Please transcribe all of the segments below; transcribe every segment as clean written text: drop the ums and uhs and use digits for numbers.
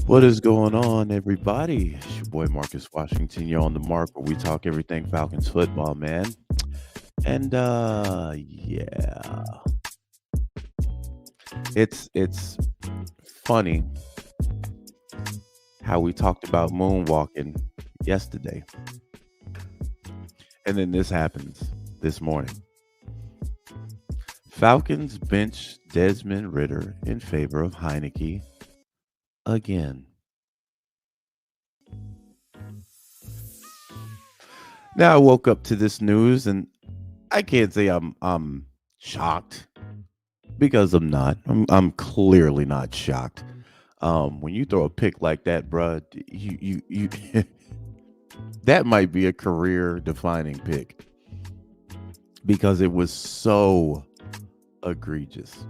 What is going on, everybody? It's your boy Marcus Washington. You're on the mark where we talk everything Falcons football, man. And yeah, it's funny how we talked about moonwalking yesterday, and then this happens this morning. Falcons bench Desmond Ridder in favor of Heineke again. Now I woke up to this news, and I can't say I'm shocked because I'm not. I'm clearly not shocked. When you throw a pick like that, bruh, you that might be a career defining pick because it was so egregious.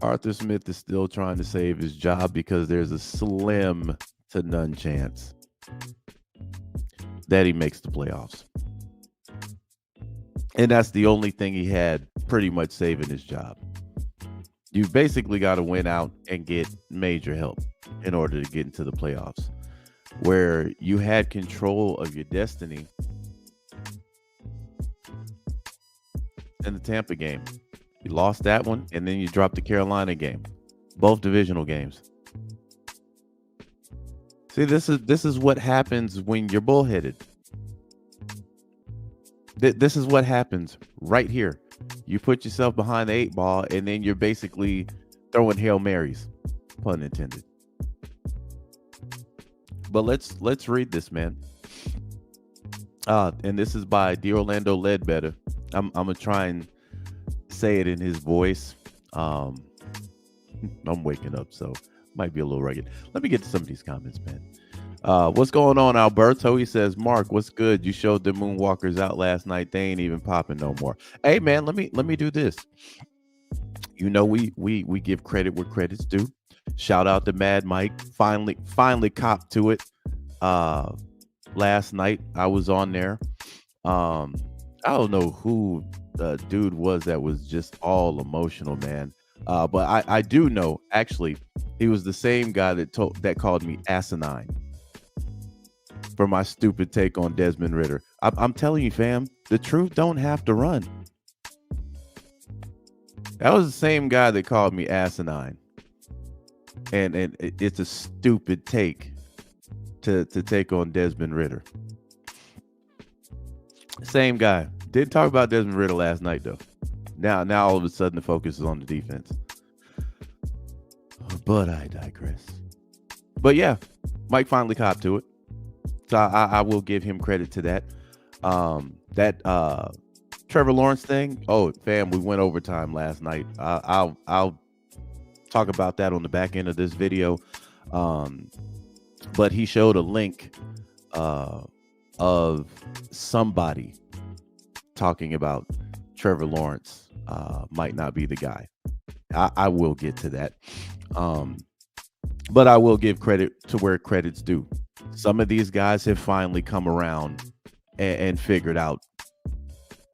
Arthur Smith is still trying to save his job because there's a slim to none chance that he makes the playoffs. And that's the only thing he had pretty much saving his job. You've basically got to win out and get major help in order to get into the playoffs, where you had control of your destiny in the Tampa game. You lost that one, and then you dropped the Carolina game, both divisional games. See, this is what happens when you're bullheaded. This is what happens right here. You put yourself behind the 8 ball, and then you're basically throwing Hail Marys, pun intended. But let's read this, man. And this is by D'Orlando Ledbetter. I'm gonna try and say it in his voice. I'm waking up, so might be a little rugged. Let me get to some of these comments, man. What's going on, Alberto? He says, Mark, what's good? You showed the Moonwalkers out last night. They ain't even popping no more. Hey, man, let me do this. You know, we give credit where credit's due. Shout out to Mad Mike. Finally copped to it. Last night I was on there. I don't know who the dude was that was just all emotional, man. But I do know, actually, he was the same guy that called me asinine for my stupid take on Desmond Ridder. I'm telling you, fam, the truth don't have to run. That was the same guy that called me asinine. And it's a stupid take to take on Desmond Ridder. Same guy. Didn't talk about Desmond Ridder last night, though. Now all of a sudden the focus is on the defense. But I digress. But yeah, Mike finally copped to it. So I will give him credit to that. That Trevor Lawrence thing. Oh, fam, we went overtime last night. I'll talk about that on the back end of this video. But he showed a link of somebody talking about Trevor Lawrence might not be the guy. I will get to that. But I will give credit to where credit's due. Some of these guys have finally come around and figured out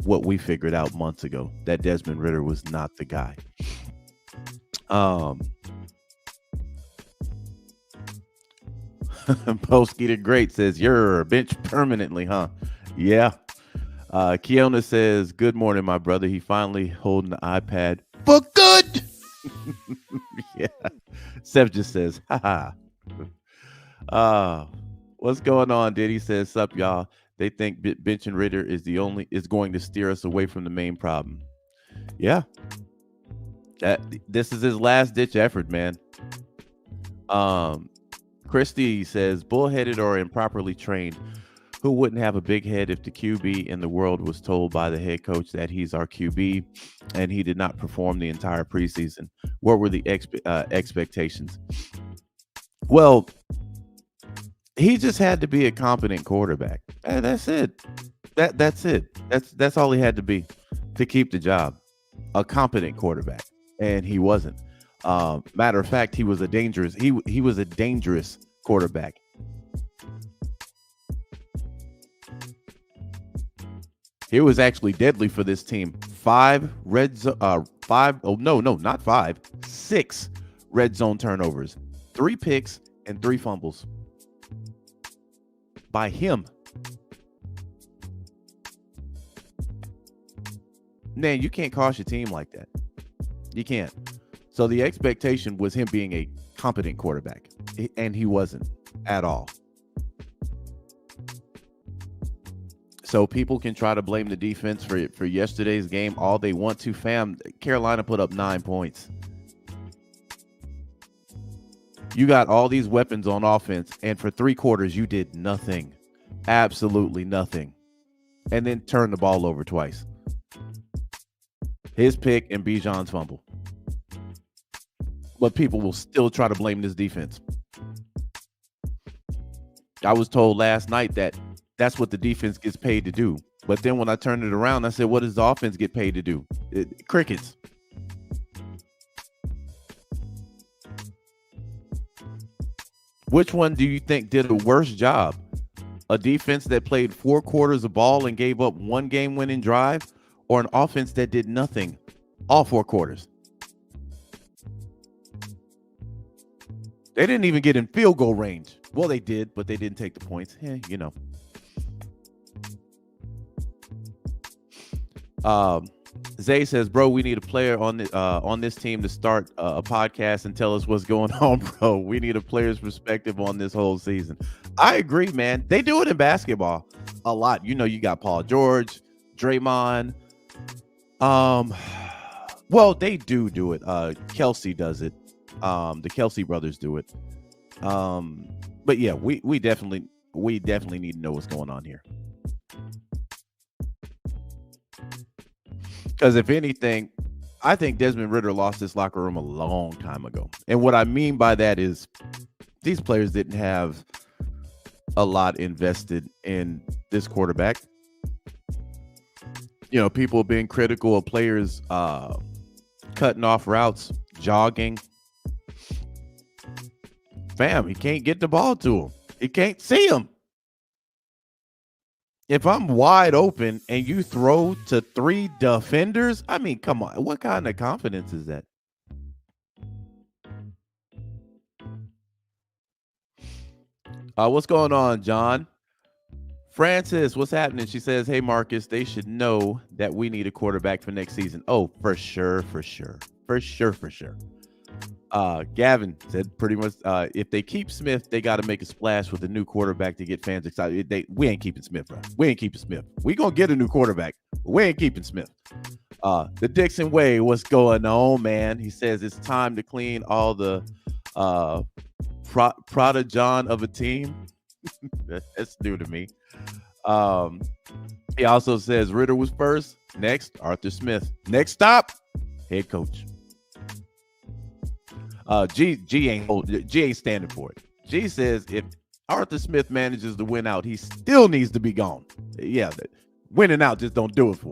what we figured out months ago, that Desmond Ridder was not the guy. Posky the Great says, you're bench permanently, huh? Yeah. Kiona says, good morning, my brother. He finally holding the iPad for good. Yeah. Seth just says, haha. What's going on? Diddy says, sup, y'all. They think benching Ridder is going to steer us away from the main problem. Yeah. This is his last ditch effort, man. Christy says, bullheaded or improperly trained. Who wouldn't have a big head if the QB in the world was told by the head coach that he's our QB and he did not perform the entire preseason? What were the expectations? Well, he just had to be a competent quarterback. That's it. That's it. That's all he had to be to keep the job. A competent quarterback, and he wasn't. Matter of fact, he was a dangerous quarterback. He was actually deadly for this team. 6 red zone turnovers, 3 picks, and 3 fumbles by him. Man, you can't cost your team like that. You can't. So the expectation was him being a competent quarterback, and he wasn't at all. So people can try to blame the defense for yesterday's game all they want to, fam. Carolina put up 9 points. You got all these weapons on offense, and for 3 quarters, you did nothing. Absolutely nothing. And then turned the ball over twice. His pick and Bijan's fumble. But people will still try to blame this defense. I was told last night that that's what the defense gets paid to do. But then when I turned it around, I said, what does the offense get paid to do? Crickets. Which one do you think did a worse job? A defense that played 4 quarters of ball and gave up 1 game-winning drive, or an offense that did nothing all 4 quarters? They didn't even get in field goal range. Well, they did, but they didn't take the points. You know. Zay says, bro, we need a player on this team to start a podcast and tell us what's going on, bro. We need a player's perspective on this whole season. I agree, man. They do it in basketball a lot. You know, you got Paul George, Draymond. Well, they do it. Kelsey does it. The Kelsey brothers do it. But yeah, we definitely need to know what's going on here. Because if anything, I think Desmond Ridder lost this locker room a long time ago. And what I mean by that is these players didn't have a lot invested in this quarterback. You know, people being critical of players cutting off routes, jogging. Fam, he can't get the ball to him. He can't see him. If I'm wide open and you throw to 3 defenders, I mean, come on. What kind of confidence is that? What's going on, John? Francis, what's happening? She says, hey, Marcus, they should know that we need a quarterback for next season. Oh, for sure. Gavin said pretty much if they keep Smith, they got to make a splash with a new quarterback to get fans excited. We ain't keeping Smith, bro. We ain't keeping Smith. We gonna get a new quarterback, but we ain't keeping Smith. The Dixon Way, what's going on, man? He says it's time to clean all the Prada John of a team. That's new to me. He also says Ridder was first. Next, Arthur Smith. Next stop, head coach. G ain't standing for it. G says if Arthur Smith manages to win out, he still needs to be gone. Yeah, winning out just don't do it for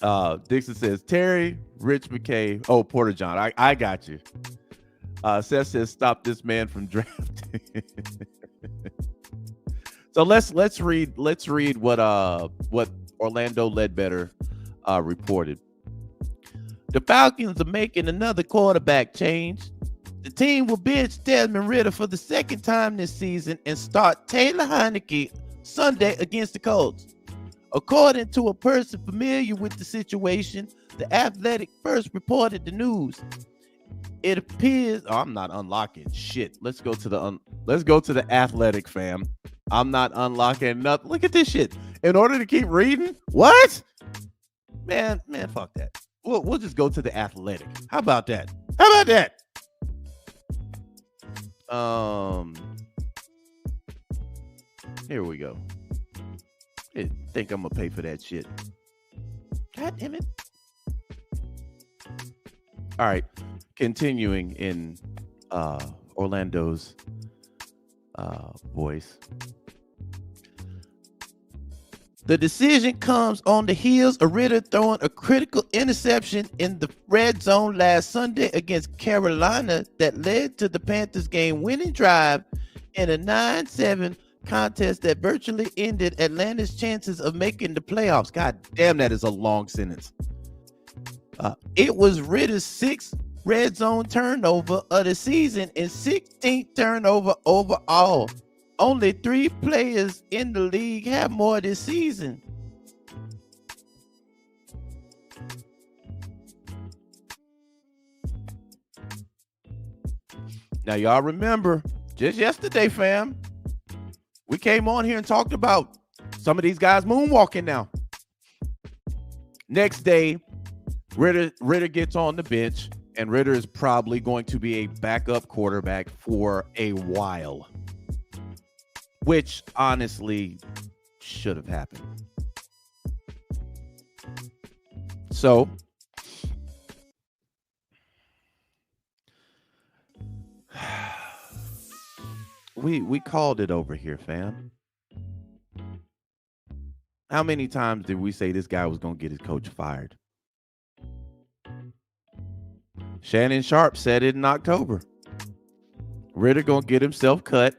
him. Dixon says Terry, Rich McKay. Oh, Porter John. I got you. Seth says stop this man from drafting. So let's read what Orlando Ledbetter reported. The Falcons are making another quarterback change. The team will bench Desmond Ridder for the 2nd time this season and start Taylor Heineke Sunday against the Colts. According to a person familiar with the situation, The Athletic first reported the news. It appears I'm not unlocking shit. Let's go to the Athletic, fam. I'm not unlocking nothing. Look at this shit. In order to keep reading? What? Man, fuck that. We'll just go to the Athletic. How about that? Here we go. I think I'm gonna pay for that shit. God damn it. All right. Continuing in Orlando's voice. The decision comes on the heels of Ridder throwing a critical interception in the red zone last Sunday against Carolina that led to the Panthers' game-winning drive in a 9-7 contest that virtually ended Atlanta's chances of making the playoffs. God damn, that is a long sentence. It was Ritter's 6th red zone turnover of the season and 16th turnover overall. Only 3 players in the league have more this season. Now, y'all remember, just yesterday, fam, we came on here and talked about some of these guys moonwalking now. Next day, Ridder gets on the bench, and Ridder is probably going to be a backup quarterback for a while, which honestly should have happened. So, we called it over here, fam. How many times did we say this guy was going to get his coach fired? Shannon Sharp said it in October. Ridder going to get himself cut,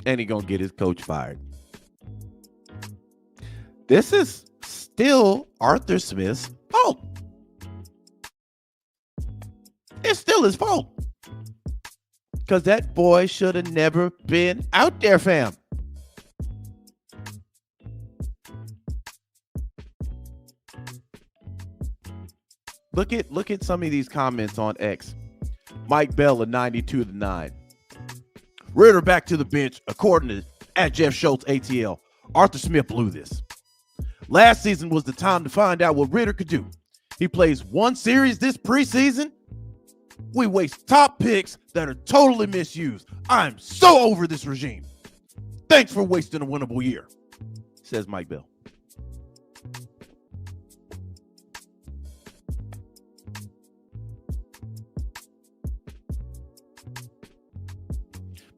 and he going to get his coach fired. This is still Arthur Smith's fault. It's still his fault. Because that boy should have never been out there, fam. Look at some of these comments on X. Mike Bell, a 92-9. Ridder back to the bench, according to @Jeff Schultz ATL. Arthur Smith blew this. Last season was the time to find out what Ridder could do. He plays one series this preseason. We waste top picks that are totally misused. I'm so over this regime. Thanks for wasting a winnable year, says Mike Bell.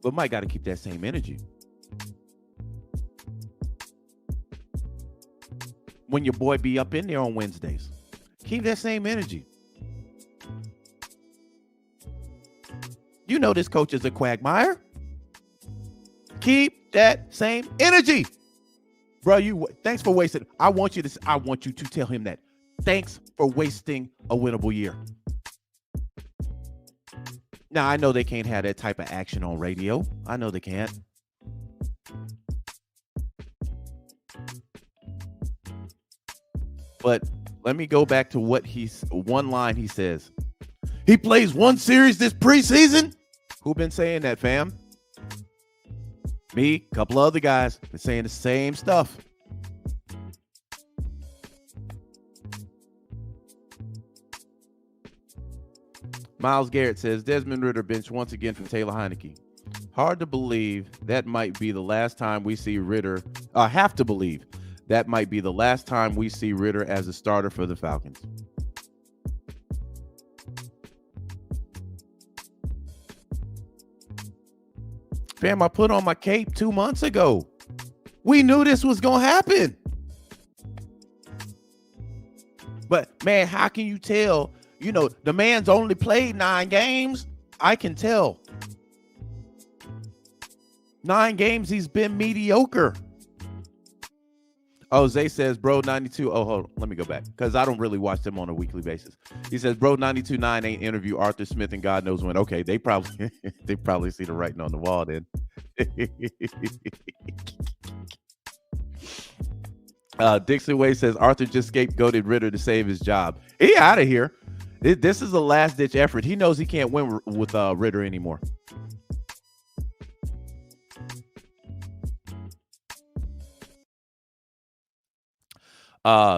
But Mike got to keep that same energy. When your boy be up in there on Wednesdays, keep that same energy. You know this coach is a quagmire. Keep that same energy. Bro, thanks for wasting. I want you to tell him that. Thanks for wasting a winnable year. Now, I know they can't have that type of action on radio. I know they can't. But let me go back to one line he says. He plays one series this preseason? Who been saying that, fam? Me, a couple of other guys been saying the same stuff. Miles Garrett says, Desmond Ridder bench once again for Taylor Heineke. Hard to believe that might be the last time we see Ridder. I have to believe that might be the last time we see Ridder as a starter for the Falcons. Fam, I put on my cape 2 months ago. We knew this was going to happen. But, man, how can you tell? You know, the man's only played 9 games. I can tell. 9 games, he's been mediocre. Oh, Zay says, bro, 92. Oh, hold on. Let me go back because I don't really watch them on a weekly basis. He says, bro, 92.9 ain't interview Arthur Smith and God knows when. Okay, they probably see the writing on the wall then. Dixon Way says, Arthur just scapegoated Ridder to save his job. He out of here. This is a last-ditch effort. He knows he can't win with Ridder anymore.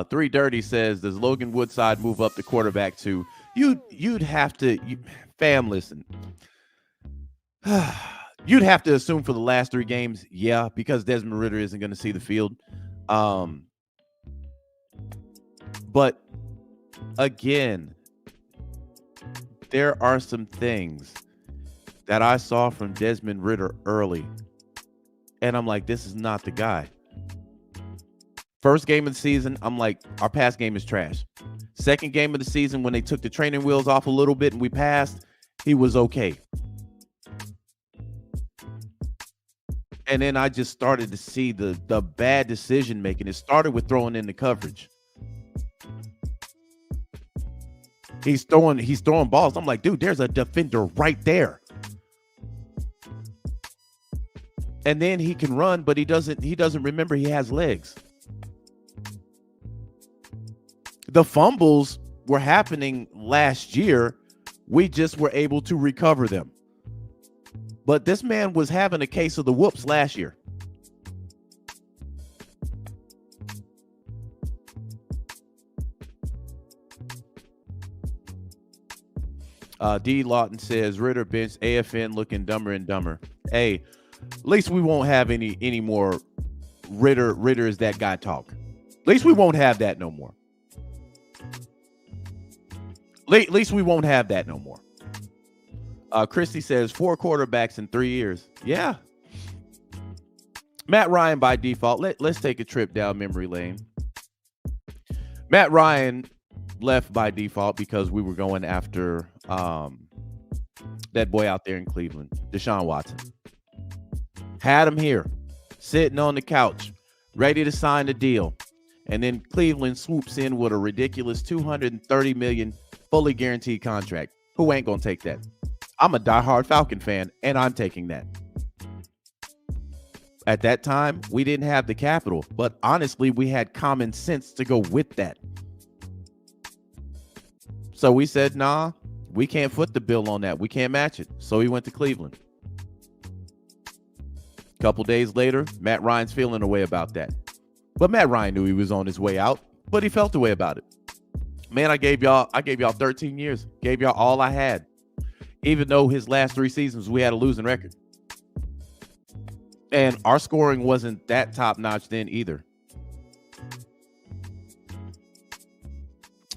Three Dirty says, does Logan Woodside move up the quarterback to? You'd have to, fam, listen. You'd have to assume for the last 3 games, yeah, because Desmond Ridder isn't going to see the field. But again, there are some things that I saw from Desmond Ridder early, and I'm like, this is not the guy. First game of the season, I'm like, our pass game is trash. Second game of the season, when they took the training wheels off a little bit and we passed, he was okay. And then I just started to see the bad decision making. It started with throwing in the coverage. He's throwing balls. I'm like, dude, there's a defender right there. And then he can run, but he doesn't remember he has legs. The fumbles were happening last year. We just were able to recover them. But this man was having a case of the whoops last year. D. Lawton says, Ridder bench AFN looking dumber and dumber. Hey, at least we won't have any more Ridder is that guy talk. At least we won't have that no more. At least we won't have that no more. Christy says 4 quarterbacks in 3 years. Yeah. Matt Ryan by default. Let's take a trip down memory lane. Matt Ryan left by default because we were going after that boy out there in Cleveland, Deshaun Watson. Had him here, sitting on the couch, ready to sign the deal. And then Cleveland swoops in with a ridiculous $230 million fully guaranteed contract. Who ain't going to take that? I'm a diehard Falcon fan, and I'm taking that. At that time, we didn't have the capital, but honestly, we had common sense to go with that. So we said, nah, we can't foot the bill on that. We can't match it. So he went to Cleveland. A couple days later, Matt Ryan's feeling a way about that. But Matt Ryan knew he was on his way out, but he felt a way about it. Man, I gave y'all 13 years. Gave y'all all I had. Even though his last 3 seasons, we had a losing record. And our scoring wasn't that top-notch then either.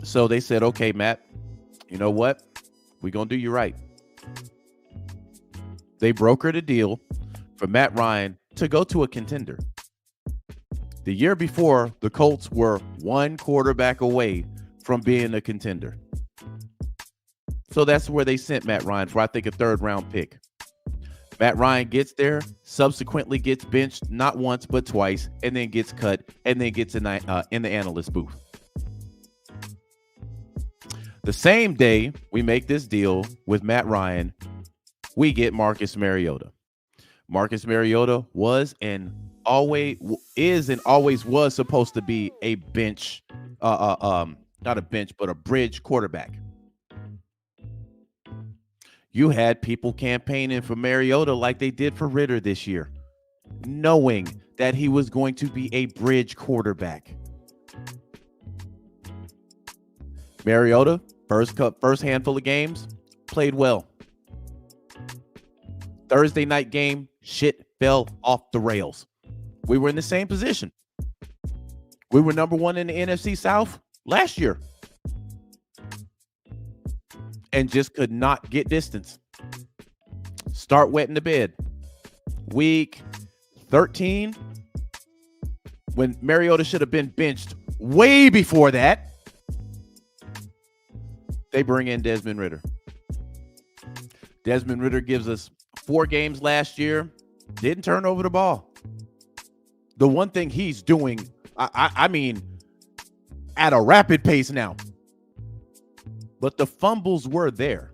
So they said, okay, Matt, you know what? We're going to do you right. They brokered a deal for Matt Ryan to go to a contender. The year before, the Colts were 1 quarterback away from being a contender. So that's where they sent Matt Ryan for, I think, a 3rd-round pick. Matt Ryan gets there, subsequently gets benched not once but twice, and then gets cut, and then gets in the analyst booth. The same day we make this deal with Matt Ryan, we get Marcus Mariota. Marcus Mariota was and always was supposed to be a bench, not a bench, but a bridge quarterback. You had people campaigning for Mariota like they did for Ridder this year, knowing that he was going to be a bridge quarterback. Mariota, first handful of games, played well. Thursday night game, shit fell off the rails. We were in the same position. We were number 1 in the NFC South last year. And just could not get distance. Start wetting the bed. Week 13, when Mariota should have been benched way before that, they bring in Desmond Ridder. Desmond Ridder gives us 4 games last year, didn't turn over the ball. The one thing he's doing, I mean, at a rapid pace now. But the fumbles were there.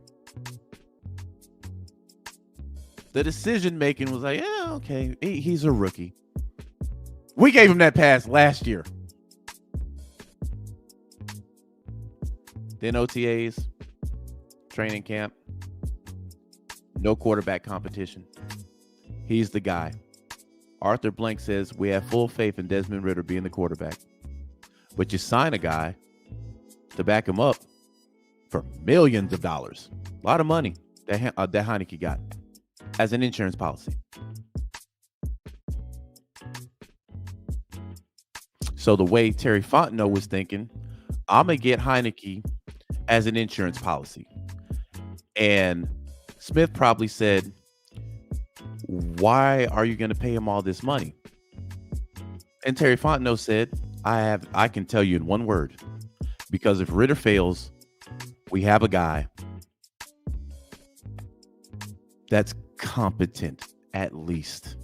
The decision-making was like, yeah, okay, he's a rookie. We gave him that pass last year. Then OTAs, training camp, no quarterback competition. He's the guy. Arthur Blank says, we have full faith in Desmond Ridder being the quarterback. But you sign a guy to back him up for millions of dollars. A lot of money that Heineke got as an insurance policy. So the way Terry Fontenot was thinking, I'm going to get Heineke as an insurance policy. And Smith probably said, why are you going to pay him all this money? And Terry Fontenot said, I can tell you in one word, because if Ridder fails, we have a guy that's competent at least.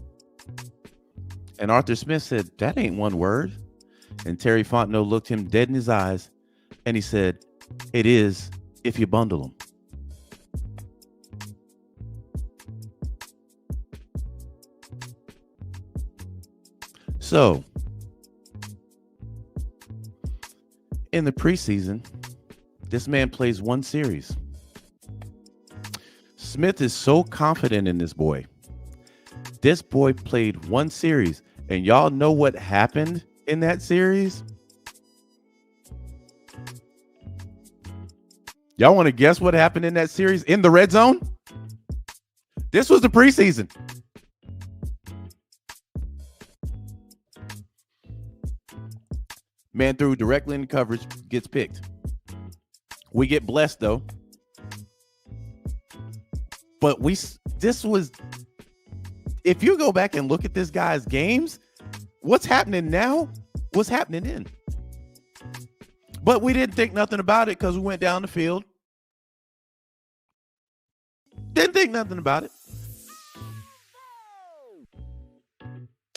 And Arthur Smith said, that ain't one word. And Terry Fontenot looked him dead in his eyes and he said, it is if you bundle them. So, in the preseason, this man plays one series. Smith is so confident in this boy. This boy played one series, and y'all know what happened in that series? Y'all want to guess what happened in that series in the red zone? This was the preseason. Man threw directly in coverage, gets picked. We get blessed though. But this was, if you go back and look at this guy's games, what's happening now was happening then. But we didn't think nothing about it because we went down the field. Didn't think nothing about it.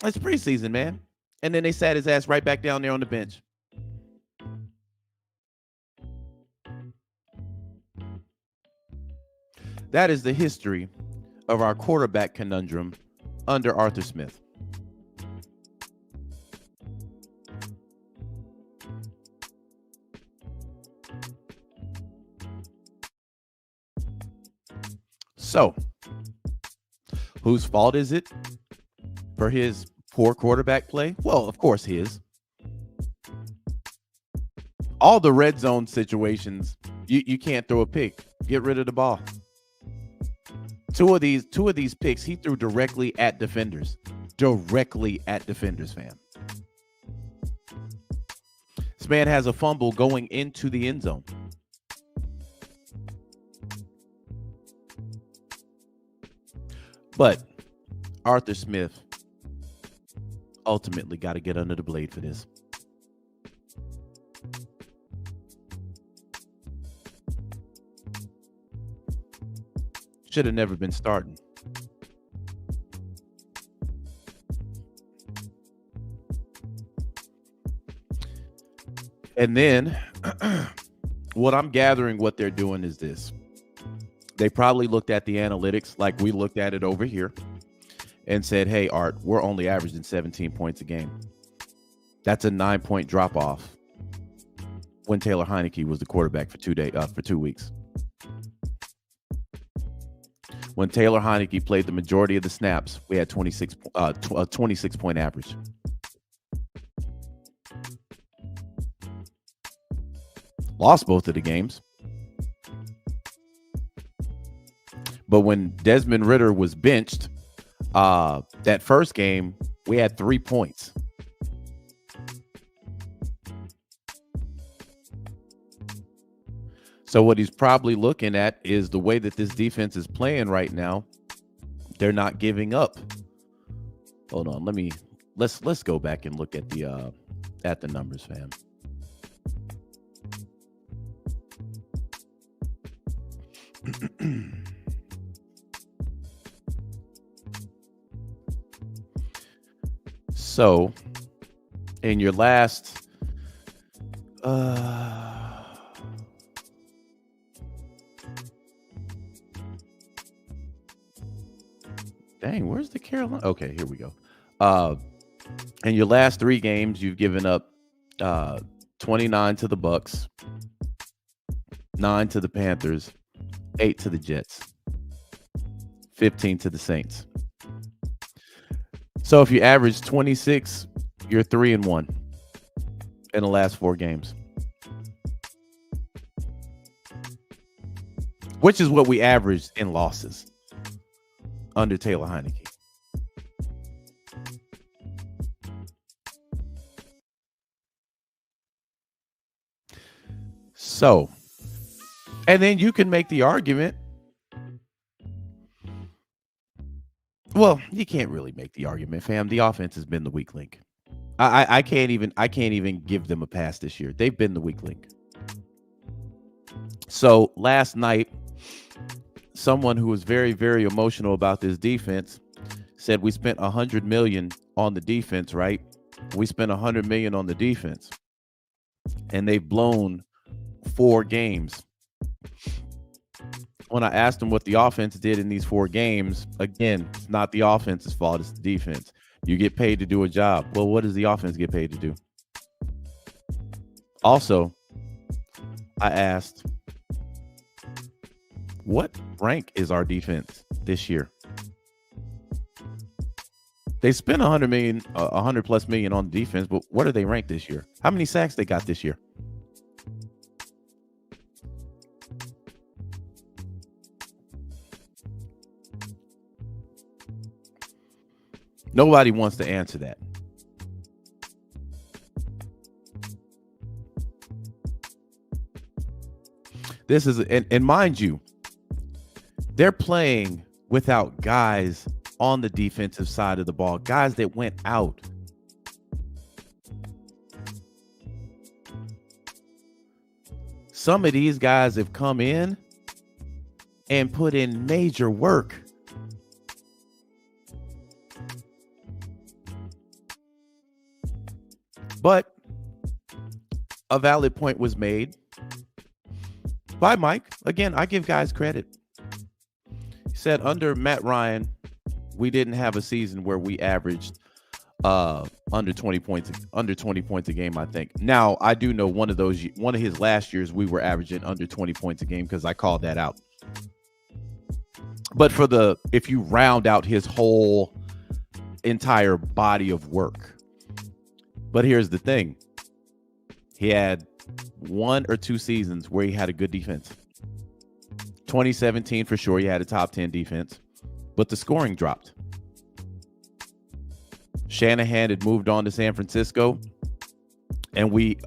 It's preseason, man. And then they sat his ass right back down there on the bench. That is the history of our quarterback conundrum under Arthur Smith. So, whose fault is it for his poor quarterback play? Well, of course his. All the red zone situations, you can't throw a pick. Get rid of the ball. Two of these picks he threw directly at defenders. Directly at defenders, fam. This man has a fumble going into the end zone. But Arthur Smith ultimately got to get under the blade for this. Should have never been starting. And then what I'm gathering what they're doing is this. They probably looked at the analytics like we looked at it over here and said, hey, Art, we're only averaging 17 points a game. That's a 9-point drop off when Taylor Heineke was the quarterback for 2 weeks. When Taylor Heineke played the majority of the snaps, we had a 26-point average. Lost both of the games. But when Desmond Ridder was benched, that first game, we had 3 points. So what he's probably looking at is the way that this defense is playing right now. They're not giving up. Hold on, let's go back and look at the numbers, fam. So, in your last dang, where's the Carolina? Okay, here we go. In your last 3 games, you've given up 29 to the Bucks, 9 to the Panthers, 8 to the Jets, 15 to the Saints. So if you average 26, you're 3-1 in the last 4 games, which is what we averaged in losses under Taylor Heineke. So, and then you can make the argument. Well, you can't really make the argument, fam. The offense has been the weak link. I can't even give them a pass this year. They've been the weak link. So last night, someone who was very, very emotional about this defense said we spent $100 million on the defense, right? We spent $100 million on the defense, and they've blown 4 games When I asked him what the offense did in these 4 games, again, it's not the offense's fault, it's the defense. You get paid to do a job. Well, what does the offense get paid to do? Also, I asked, what rank is our defense this year? They spent 100 plus million on defense, but what are they ranked this year? How many sacks they got this year? Nobody wants to answer that. This is, and mind you, they're playing without guys on the defensive side of the ball, guys that went out. Some of these guys have come in and put in major work. But a valid point was made by Mike. Again, I give guys credit. He said under Matt Ryan, we didn't have a season where we averaged under 20 points a game, I think. Now, I do know one of his last years we were averaging under 20 points a game because I called that out. But if you round out his whole entire body of work. But here's the thing. He had 1 or 2 seasons where he had a good defense. 2017, for sure, he had a top 10 defense, but the scoring dropped. Shanahan had moved on to San Francisco, and we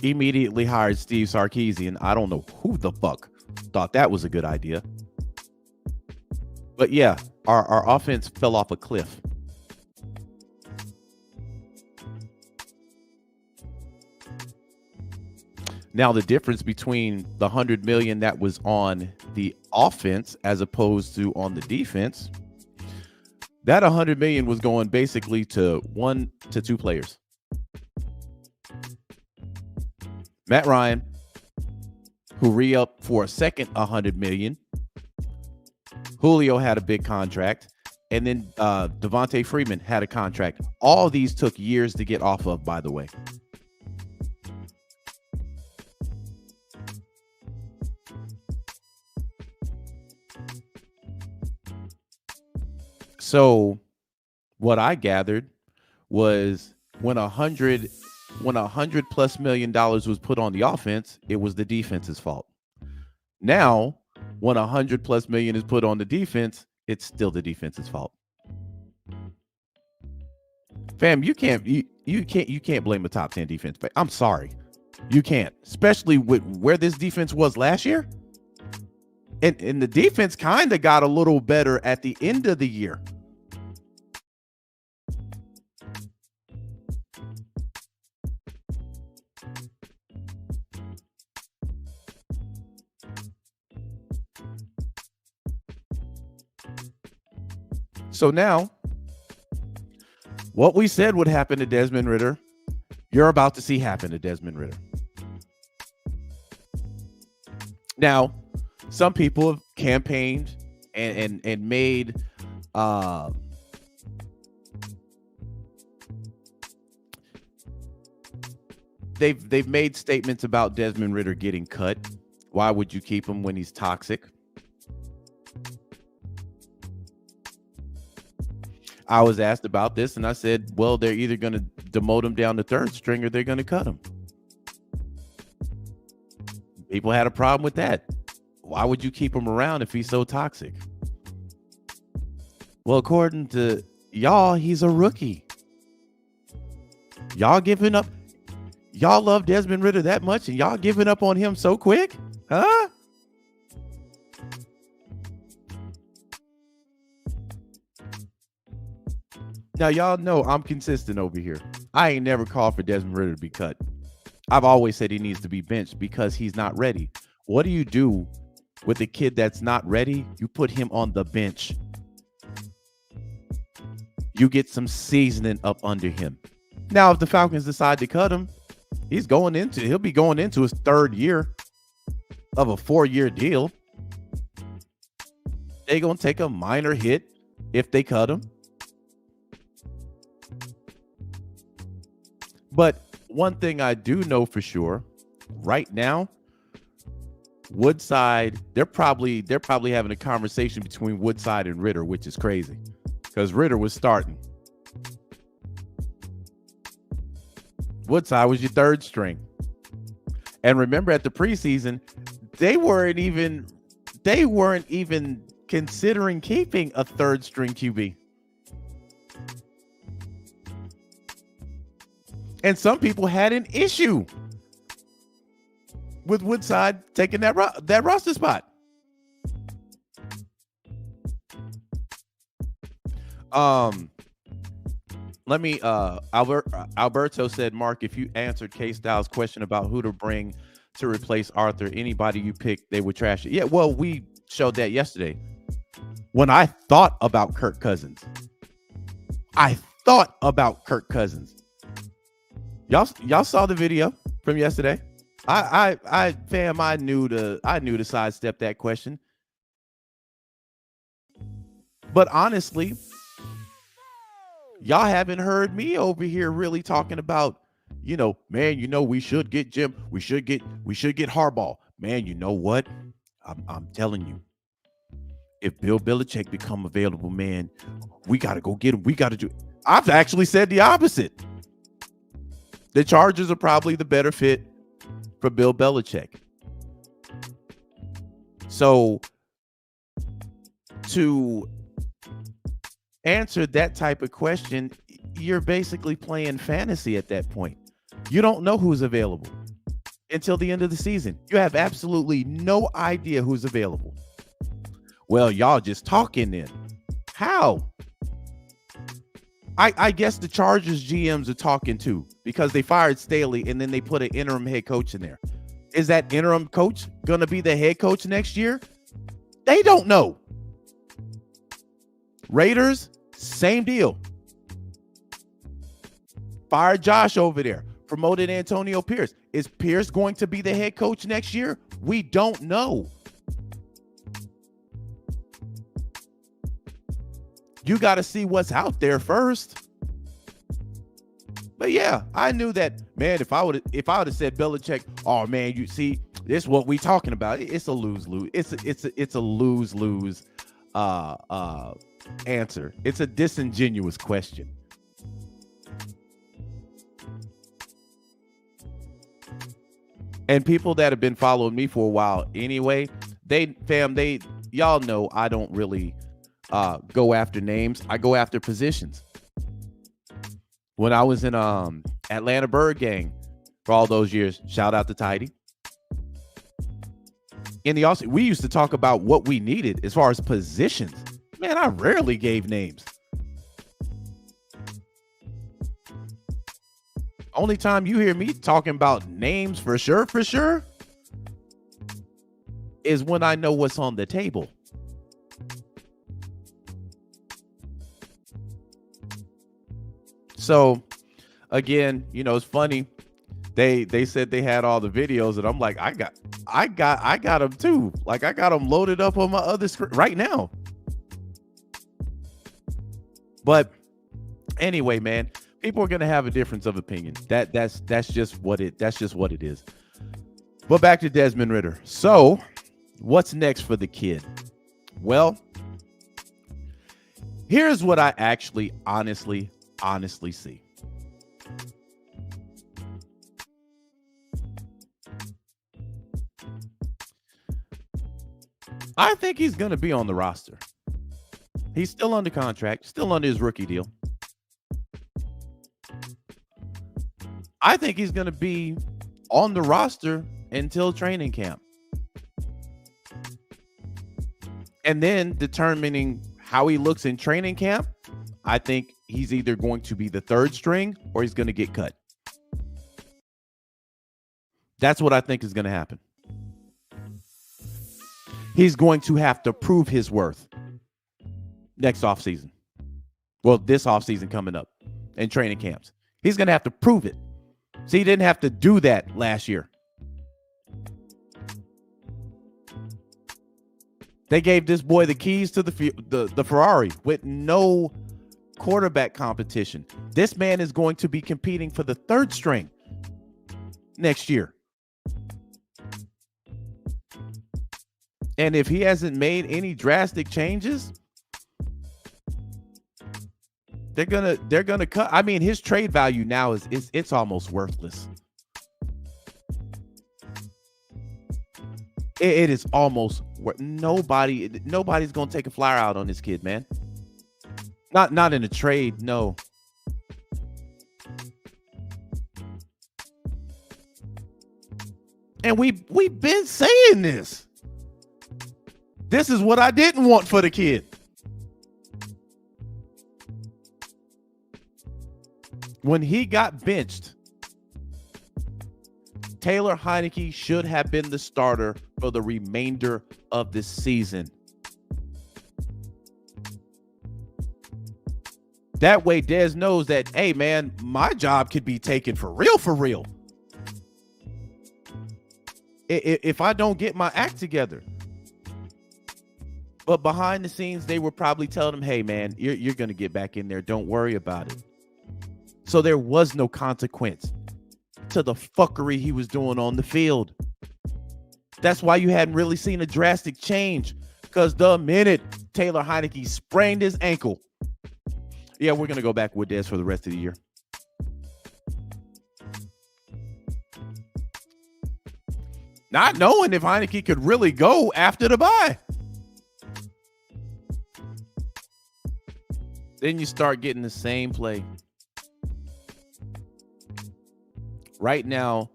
immediately hired Steve Sarkisian. I don't know who the fuck thought that was a good idea. But yeah, our offense fell off a cliff. Now, the difference between the $100 million that was on the offense as opposed to on the defense, that $100 million was going basically to 1 to 2 players. Matt Ryan, who re-upped for a second $100 million. Julio had a big contract. And then Devontae Freeman had a contract. All these took years to get off of, by the way. So what I gathered was when $100 plus million was put on the offense, it was the defense's fault. Now, when $100 plus million is put on the defense, it's still the defense's fault. Fam, you can't blame a top 10 defense. I'm sorry. You can't, especially with where this defense was last year. And the defense kind of got a little better at the end of the year. So now, what we said would happen to Desmond Ridder, you're about to see happen to Desmond Ridder. Now, some people have campaigned and made they've made statements about Desmond Ridder getting cut. Why would you keep him when he's toxic? I was asked about this, and I said, well, they're either going to demote him down to third string or they're going to cut him. People had a problem with that. Why would you keep him around if he's so toxic? Well, according to y'all, he's a rookie. Y'all giving up. Y'all love Desmond Ridder that much, and y'all giving up on him so quick? Huh? Now, y'all know I'm consistent over here. I ain't never called for Desmond Ridder to be cut. I've always said he needs to be benched because he's not ready. What do you do with a kid that's not ready? You put him on the bench. You get some seasoning up under him. Now, if the Falcons decide to cut him, he'll be going into his 3rd year of a 4-year deal. They're going to take a minor hit if they cut him. But one thing I do know for sure, right now, Woodside, they're probably having a conversation between Woodside and Ridder, which is crazy because Ridder was starting. Woodside was your third string. And remember at the preseason, they weren't even considering keeping a third string QB. And some people had an issue with Woodside taking that roster spot. Let me Alberto said, Mark, if you answered K-Styles' question about who to bring to replace Arthur, anybody you pick, they would trash it. Yeah, well, we showed that yesterday. When I thought about Kirk Cousins. Y'all saw the video from yesterday? I knew to sidestep that question. But honestly, y'all haven't heard me over here really talking about, man, we should get Jim. We should get Harbaugh. Man, you know what? I'm telling you, if Bill Belichick become available, man, we got to go get him. We got to do. I've actually said the opposite. The Chargers are probably the better fit for Bill Belichick. So to answer that type of question, you're basically playing fantasy at that point. You don't know who's available until the end of the season. You have absolutely no idea who's available. Well, y'all just talking then. How? I guess the Chargers GMs are talking too, because they fired Staley and then they put an interim head coach in there. Is that interim coach going to be the head coach next year? They don't know. Raiders, same deal. Fired Josh over there. Promoted Antonio Pierce. Is Pierce going to be the head coach next year? We don't know. You got to see what's out there first. But yeah, I knew that, man, if I would have said Belichick, oh man, you see, this is what we talking about. It's a lose-lose. It's a lose-lose answer. It's a disingenuous question. And people that have been following me for a while anyway, y'all know I don't really go after names. I go after positions. When I was in Atlanta Bird Gang for all those years, shout out to Tidy. We used to talk about what we needed as far as positions. Man, I rarely gave names. Only time you hear me talking about names for sure, is when I know what's on the table. So, again, it's funny. They said they had all the videos, and I'm like, I got them too. Like, I got them loaded up on my other screen right now. But anyway, man, people are gonna have a difference of opinion. That's just what it is. But back to Desmond Ridder. So, what's next for the kid? Well, here's what I actually honestly see. I think he's going to be on the roster. He's still under contract, still under his rookie deal. I think he's going to be on the roster until training camp. And then determining how he looks in training camp, I think he's either going to be the third string or he's going to get cut. That's what I think is going to happen. He's going to have to prove his worth next offseason. Well, this offseason coming up in training camps. He's going to have to prove it. See, he didn't have to do that last year. They gave this boy the keys to the Ferrari with no quarterback competition. This man is going to be competing for the third string next year. And if he hasn't made any drastic changes, they're gonna cut. I mean, his trade value now it's almost worthless. It is almost nobody's gonna take a flyer out on this kid, man. Not in a trade, no. And we've been saying this. This is what I didn't want for the kid. When he got benched, Taylor Heinicke should have been the starter for the remainder of this season. That way, Dez knows that, hey, man, my job could be taken for real, for real. If I don't get my act together. But behind the scenes, they were probably telling him, hey, man, you're going to get back in there. Don't worry about it. So there was no consequence to the fuckery he was doing on the field. That's why you hadn't really seen a drastic change, because the minute Taylor Heinicke sprained his ankle, yeah, we're going to go back with Dez for the rest of the year. Not knowing if Heinicke could really go after the bye. Then you start getting the same play. Right now,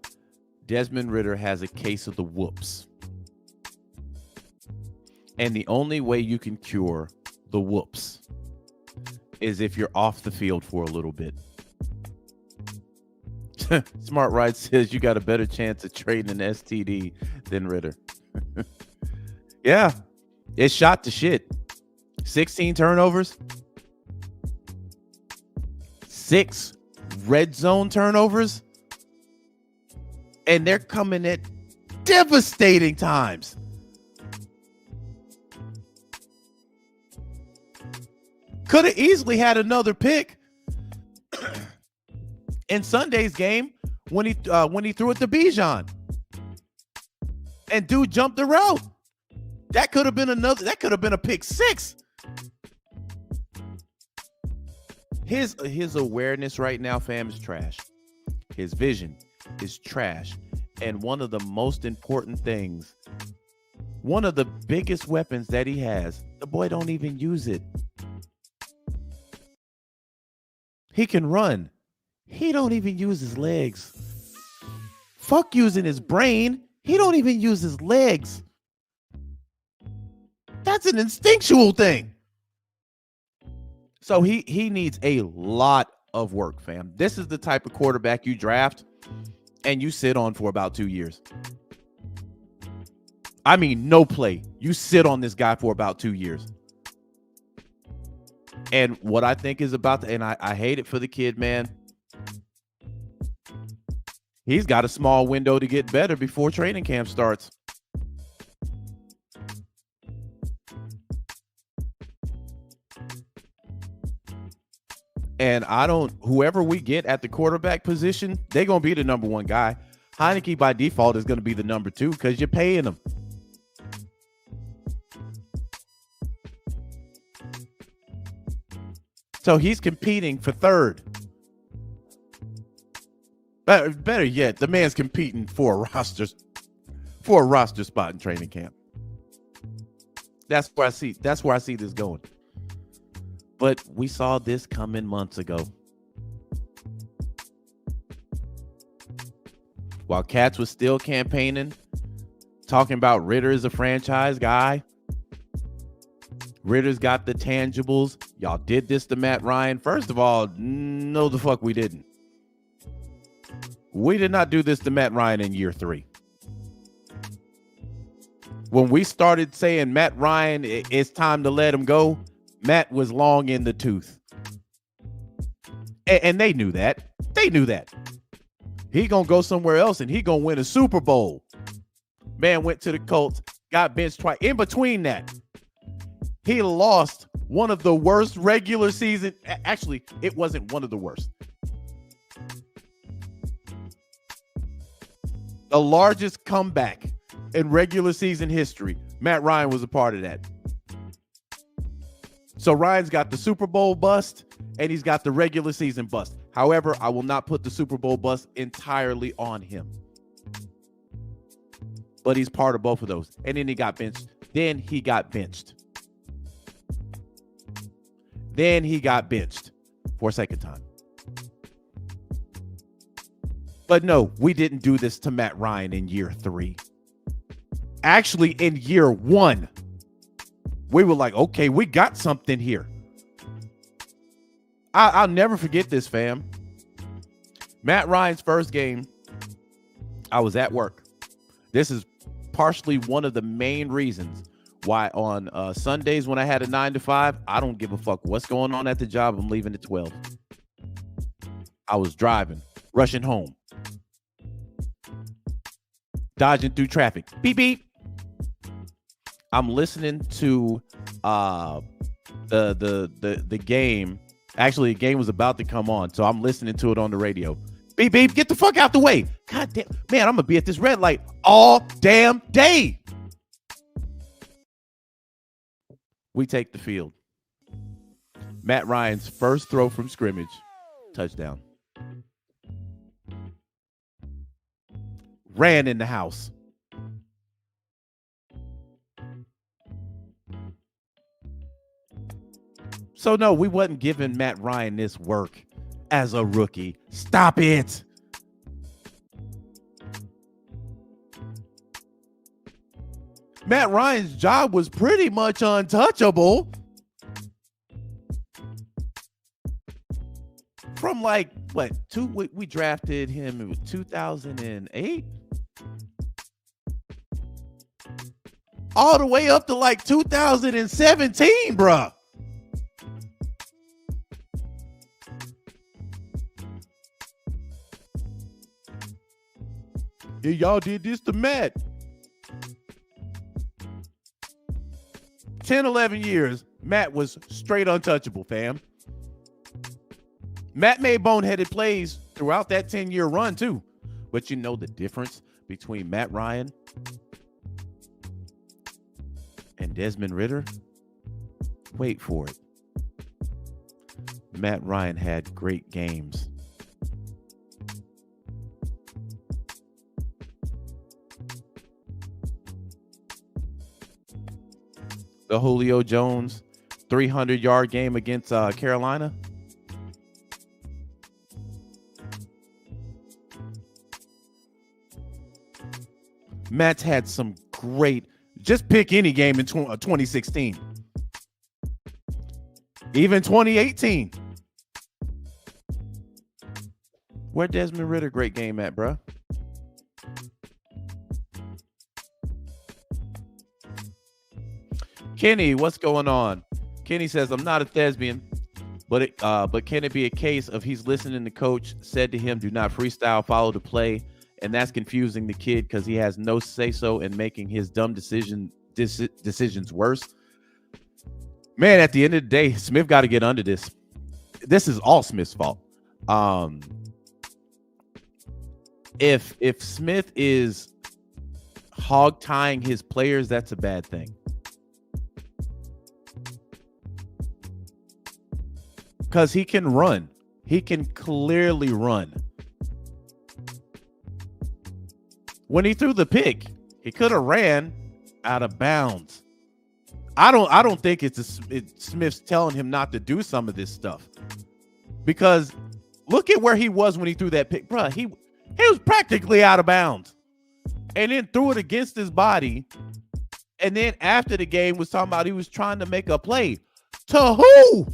Desmond Ridder has a case of the whoops. And the only way you can cure the whoops is if you're off the field for a little bit. Smart Ride says you got a better chance of trading an STD than Ridder. Yeah, it's shot to shit. 16 turnovers. 6 red zone turnovers. And they're coming at devastating times. Could have easily had another pick in Sunday's game when he threw it to Bijan. And dude jumped the route. That could have been a pick 6. His awareness right now, fam, is trash. His vision is trash. And one of the most important things, one of the biggest weapons that he has, the boy don't even use it. He can run. He don't even use his legs. Fuck using his brain. He don't even use his legs. That's an instinctual thing. So he needs a lot of work, fam. This is the type of quarterback you draft and you sit on for about 2 years. I mean, no play. You sit on this guy for about 2 years. And what I think is about and I hate it for the kid, man. He's got a small window to get better before training camp starts. And whoever we get at the quarterback position, they're going to be the number 1 guy. Heinicke by default is going to be the number 2 because you're paying him. So he's competing for 3rd. Better yet, the man's competing for a roster spot in training camp. That's where I see this going. But we saw this coming months ago. While Katz was still campaigning, talking about Ridder as a franchise guy. Ridder's got the tangibles. Y'all did this to Matt Ryan. First of all, no the fuck we didn't. We did not do this to Matt Ryan in year 3. When we started saying Matt Ryan, it's time to let him go, Matt was long in the tooth. And they knew that. They knew that. He gonna go somewhere else and he gonna win a Super Bowl. Man went to the Colts, got benched twice. In between that, He lost one of the worst regular season. Actually, it wasn't one of the worst. The largest comeback in regular season history. Matt Ryan was a part of that. So Ryan's got the Super Bowl bust and he's got the regular season bust. However, I will not put the Super Bowl bust entirely on him. But he's part of both of those. And then he got benched. Then he got benched for a second time. But no, we didn't do this to Matt Ryan in year 3. Actually, in year 1, we were like, okay, we got something here. I'll never forget this, fam. Matt Ryan's first game, I was at work. This is partially one of the main reasons why on Sundays when I had a 9 to 5, I don't give a fuck what's going on at the job. I'm leaving at 12. I was driving, rushing home, dodging through traffic. Beep, beep. I'm listening to the game. Actually, the game was about to come on, so I'm listening to it on the radio. Beep, beep, get the fuck out the way. God damn, man, I'm going to be at this red light all damn day. We take the field. Matt Ryan's first throw from scrimmage, touchdown. Ran in the house. So no, we wasn't giving Matt Ryan this work as a rookie. Stop it. Matt Ryan's job was pretty much untouchable. From like, what, we drafted him in 2008? All the way up to like 2017, bruh. Yeah, y'all did this to Matt. 10, 11 years, Matt was straight untouchable, fam. Matt made boneheaded plays throughout that 10-year run, too. But you know the difference between Matt Ryan and Desmond Ridder? Wait for it. Matt Ryan had great games. The Julio Jones 300-yard game against Carolina. Matt's had some great, just pick any game in 2016. Even 2018. Where Desmond Ridder great game at, bro? Kenny, what's going on? Kenny says, I'm not a thespian, but can it be a case of he's listening to coach said to him, do not freestyle, follow the play, and that's confusing the kid because he has no say-so in making his dumb decisions worse? Man, at the end of the day, Smith got to get under this. This is all Smith's fault. If Smith is hog-tying his players, that's a bad thing. Because he can run. He can clearly run. When he threw the pick, he could have ran out of bounds. I don't think it's Smith's telling him not to do some of this stuff. Because look at where he was when he threw that pick. Bruh, he was practically out of bounds. And then threw it against his body. And then after the game was talking about he was trying to make a play. To who?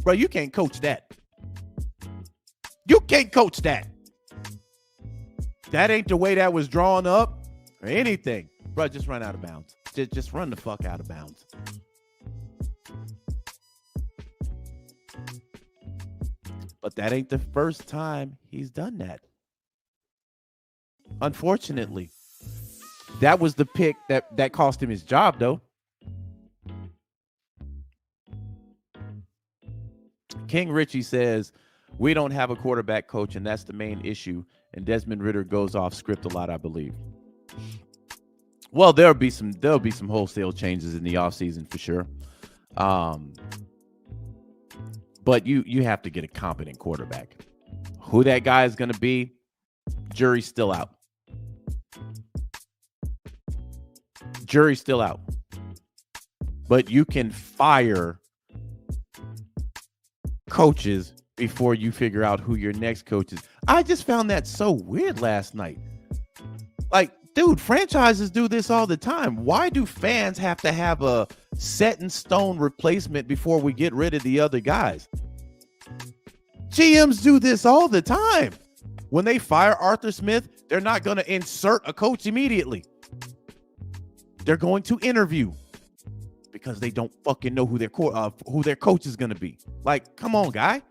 Bro, you can't coach that. You can't coach that. That ain't the way that was drawn up or anything. Bro, just run out of bounds. Just run the fuck out of bounds. But that ain't the first time he's done that. Unfortunately. That was the pick that cost him his job, though. King Richie says, we don't have a quarterback coach, and that's the main issue. And Desmond Ridder goes off script a lot, I believe. Well, there'll be some wholesale changes in the offseason for sure. But you have to get a competent quarterback. Who that guy is going to be, jury's still out. Jury's still out. But you can fire coaches before you figure out who your next coach is. I just found that so weird last night. Like, dude, franchises do this all the time. Why do fans have to have a set in stone replacement before we get rid of the other guys? GMs do this all the time. When they fire Arthur Smith, they're not going to insert a coach immediately. They're going to interview because they don't fucking know who their coach is going to be. Like, come on, guy.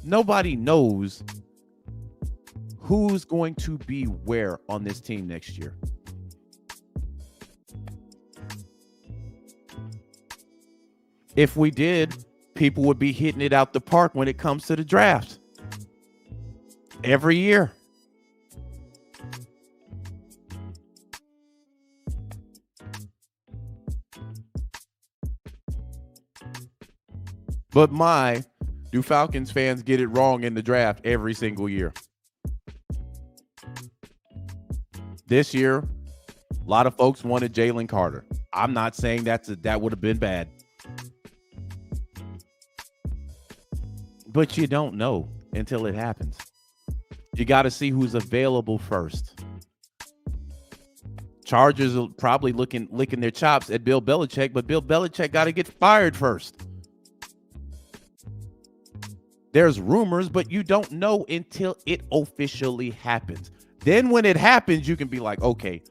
Nobody knows who's going to be where on this team next year. If we did, people would be hitting it out the park when it comes to the draft. Every year. But do Falcons fans get it wrong in the draft every single year? This year, a lot of folks wanted Jalen Carter. I'm not saying that would have been bad. But you don't know until it happens. You got to see who's available first. Chargers are probably licking their chops at Bill Belichick, but Bill Belichick got to get fired first. There's rumors, but you don't know until it officially happens. Then when it happens, you can be like, okay.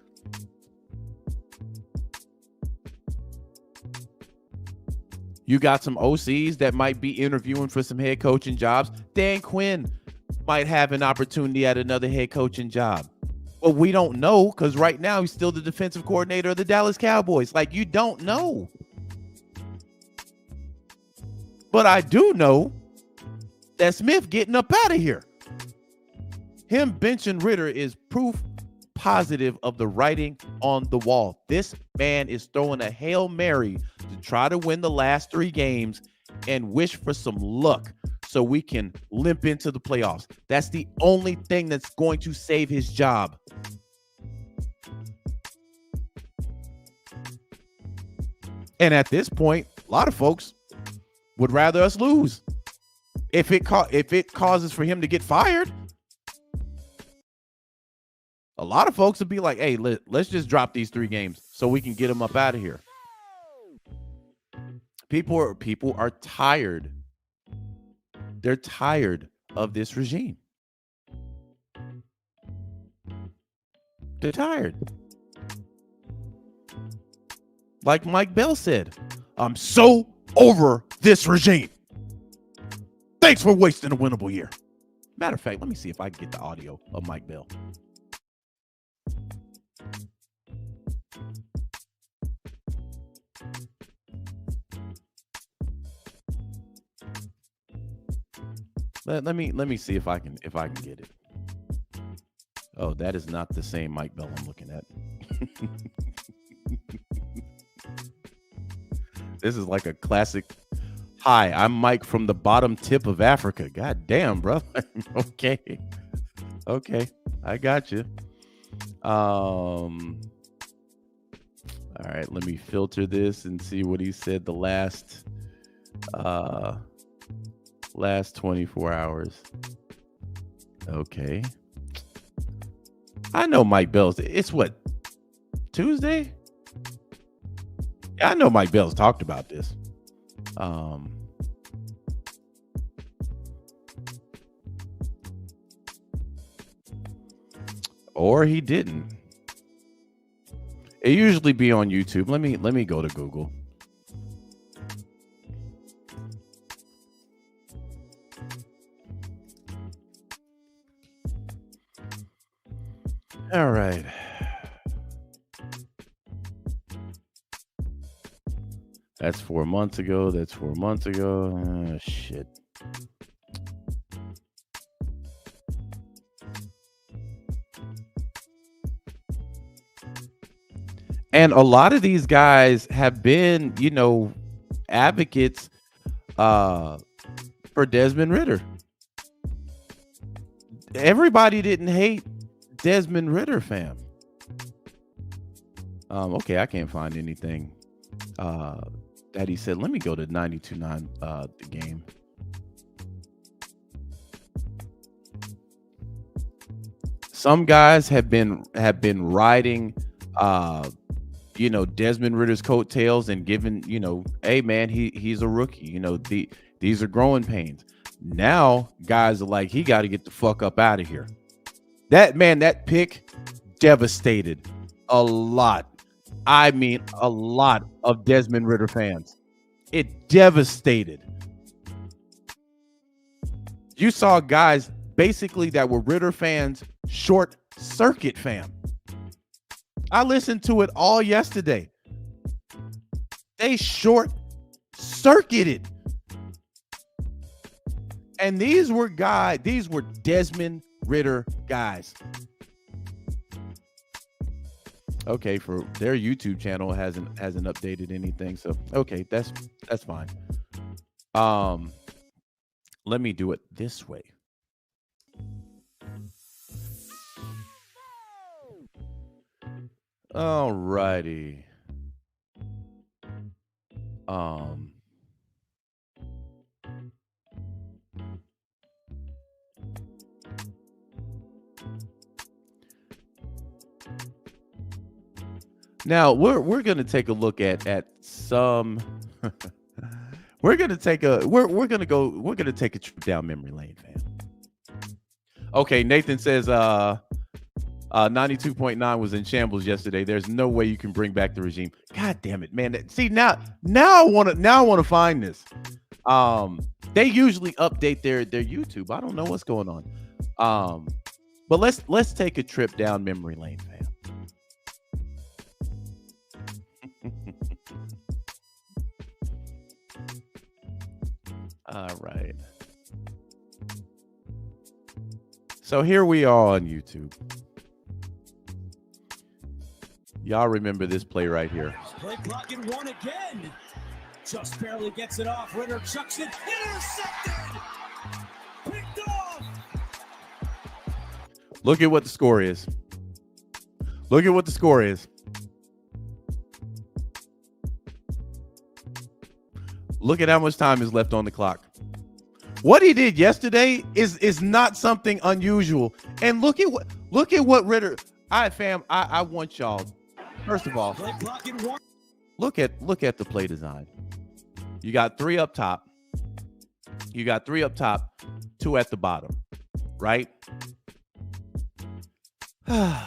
You got some OCs that might be interviewing for some head coaching jobs. Dan Quinn might have an opportunity at another head coaching job. But we don't know because right now he's still the defensive coordinator of the Dallas Cowboys. Like, you don't know. But I do know that Smith getting up out of here. Him benching Ridder is proof positive of the writing on the wall. This man is throwing a Hail Mary to try to win the last 3 games and wish for some luck so we can limp into the playoffs. That's the only thing that's going to save his job. And at this point, a lot of folks would rather us lose. If it causes for him to get fired, a lot of folks would be like, hey, let's just drop these 3 games so we can get him up out of here. People are tired. They're tired of this regime. They're tired. Like Mike Bell said, I'm so over this regime. Thanks for wasting a winnable year. Matter of fact, let me see if I can get the audio of Mike Bell. Let me see if I can get it. Oh, that is not the same Mike Bell I'm looking at. This is like a classic. Hi, I'm Mike from the bottom tip of Africa. God damn, bro. Okay, I got you. All right, let me filter this and see what he said the last 24 hours. Okay. I know Mike Bell's. It's what, Tuesday? Yeah, I know Mike Bell's talked about this. Or he didn't. It usually be on YouTube. Let me go to Google. All right. That's 4 months ago. That's 4 months ago. Shit. And a lot of these guys have been, advocates for Desmond Ridder. Everybody didn't hate Desmond Ridder, fam. Okay, I can't find anything that he said. Let me go to 92.9 the game. Some guys have been riding Desmond Ridder's coattails and giving, hey man, he's a rookie. These are growing pains. Now guys are like, he got to get the fuck up out of here. That pick devastated a lot. I mean, a lot of Desmond Ridder fans. It devastated. You saw guys basically that were Ridder fans short circuit, fam. I listened to it all yesterday. They short circuited. And these were Desmond Ridder guys. Okay, for their YouTube channel hasn't updated anything. So okay, that's fine. Let me do it this way. All righty. Now we're gonna take a look at some. we're gonna take a trip down memory lane, fam. Okay, Nathan says 92.9 was in shambles yesterday. There's no way you can bring back the regime. God damn it, man. See, now I want to find this. They usually update their YouTube. I don't know what's going on. But let's take a trip down memory lane, fam. All right. So here we are on YouTube. Y'all remember this play right here. Play clock and one again. Just barely gets it off. Ridder chucks it. Intercepted. Picked off. Look at what the score is. Look at what the score is. Look at how much time is left on the clock. What he did yesterday is not something unusual. And look at what Ridder. I want y'all. First of all, look at the play design. You got 3 up top. You got 3 up top, 2 at the bottom, right? Again,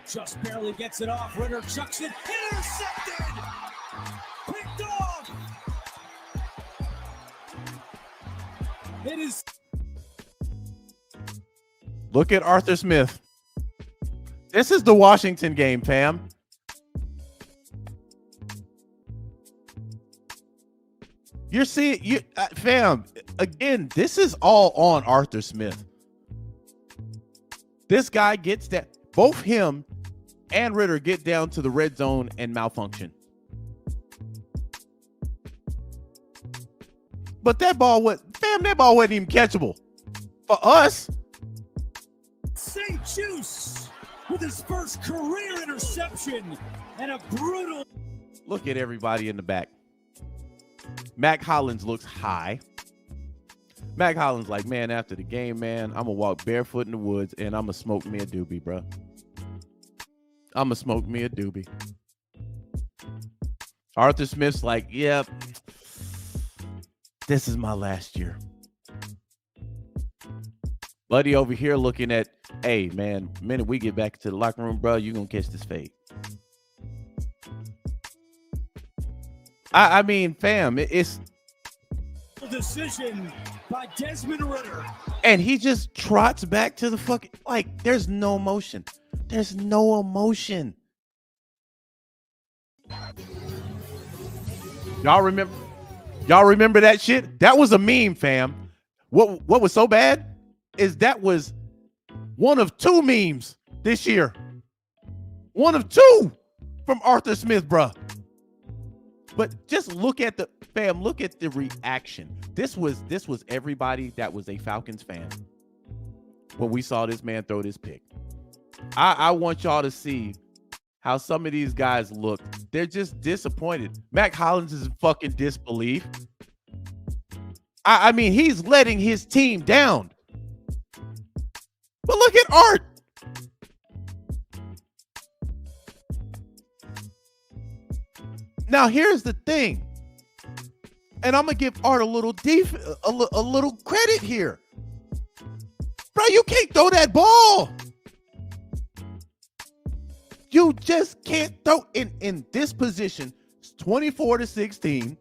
just barely gets it off. Ridder chucks it. Intercepted. Picked off. It is. Look at Arthur Smith. This is the Washington game, fam. You're seeing, fam, again, this is all on Arthur Smith. This guy gets that. Both him and Ridder get down to the red zone and malfunction. But that ball wasn't even catchable. For us. St. Juice with his first career interception and a brutal. Look at everybody in the back. Mac Hollins looks high. Mac Hollins like, man, after the game, man, I'm going to walk barefoot in the woods and I'm going to smoke me a doobie, bro. I'm going to smoke me a doobie. Arthur Smith's like, yep, this is my last year. Buddy over here looking at, hey, man, the minute we get back to the locker room, bro, you're going to catch this fade. I mean, fam, it's decision by Desmond Ridder. And he just trots back to the fucking, like, there's no emotion. There's no emotion. Y'all remember that shit? That was a meme, fam. What was so bad is that was one of 2 memes this year. One of 2 from Arthur Smith, bruh. But just look at the reaction. This was everybody that was a Falcons fan when we saw this man throw this pick. I want y'all to see how some of these guys look. They're just disappointed. Mac Hollins is in fucking disbelief. I mean, he's letting his team down. But look at Art. Now, here's the thing. And I'm going to give Art a little credit here. Bro, you can't throw that ball. You just can't throw in this position. It's 24-16.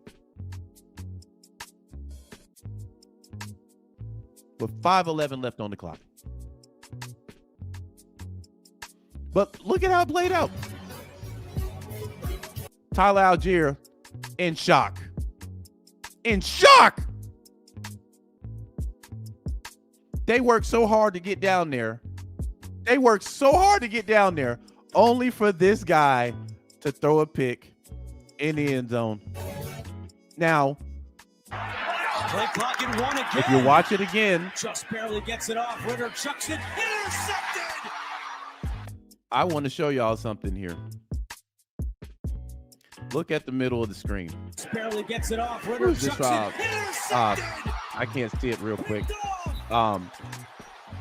With 5:11 left on the clock. But look at how it played out. Tyler Algier in shock. In shock. They worked so hard to get down there. Only for this guy to throw a pick in the end zone. Now, if you watch it again, just barely gets it off. Ridder chucks it, intercepted. I want to show y'all something here. Look at the middle of the screen. Just barely gets it off. Ridder chucks it, intercepted. I can't see it real quick.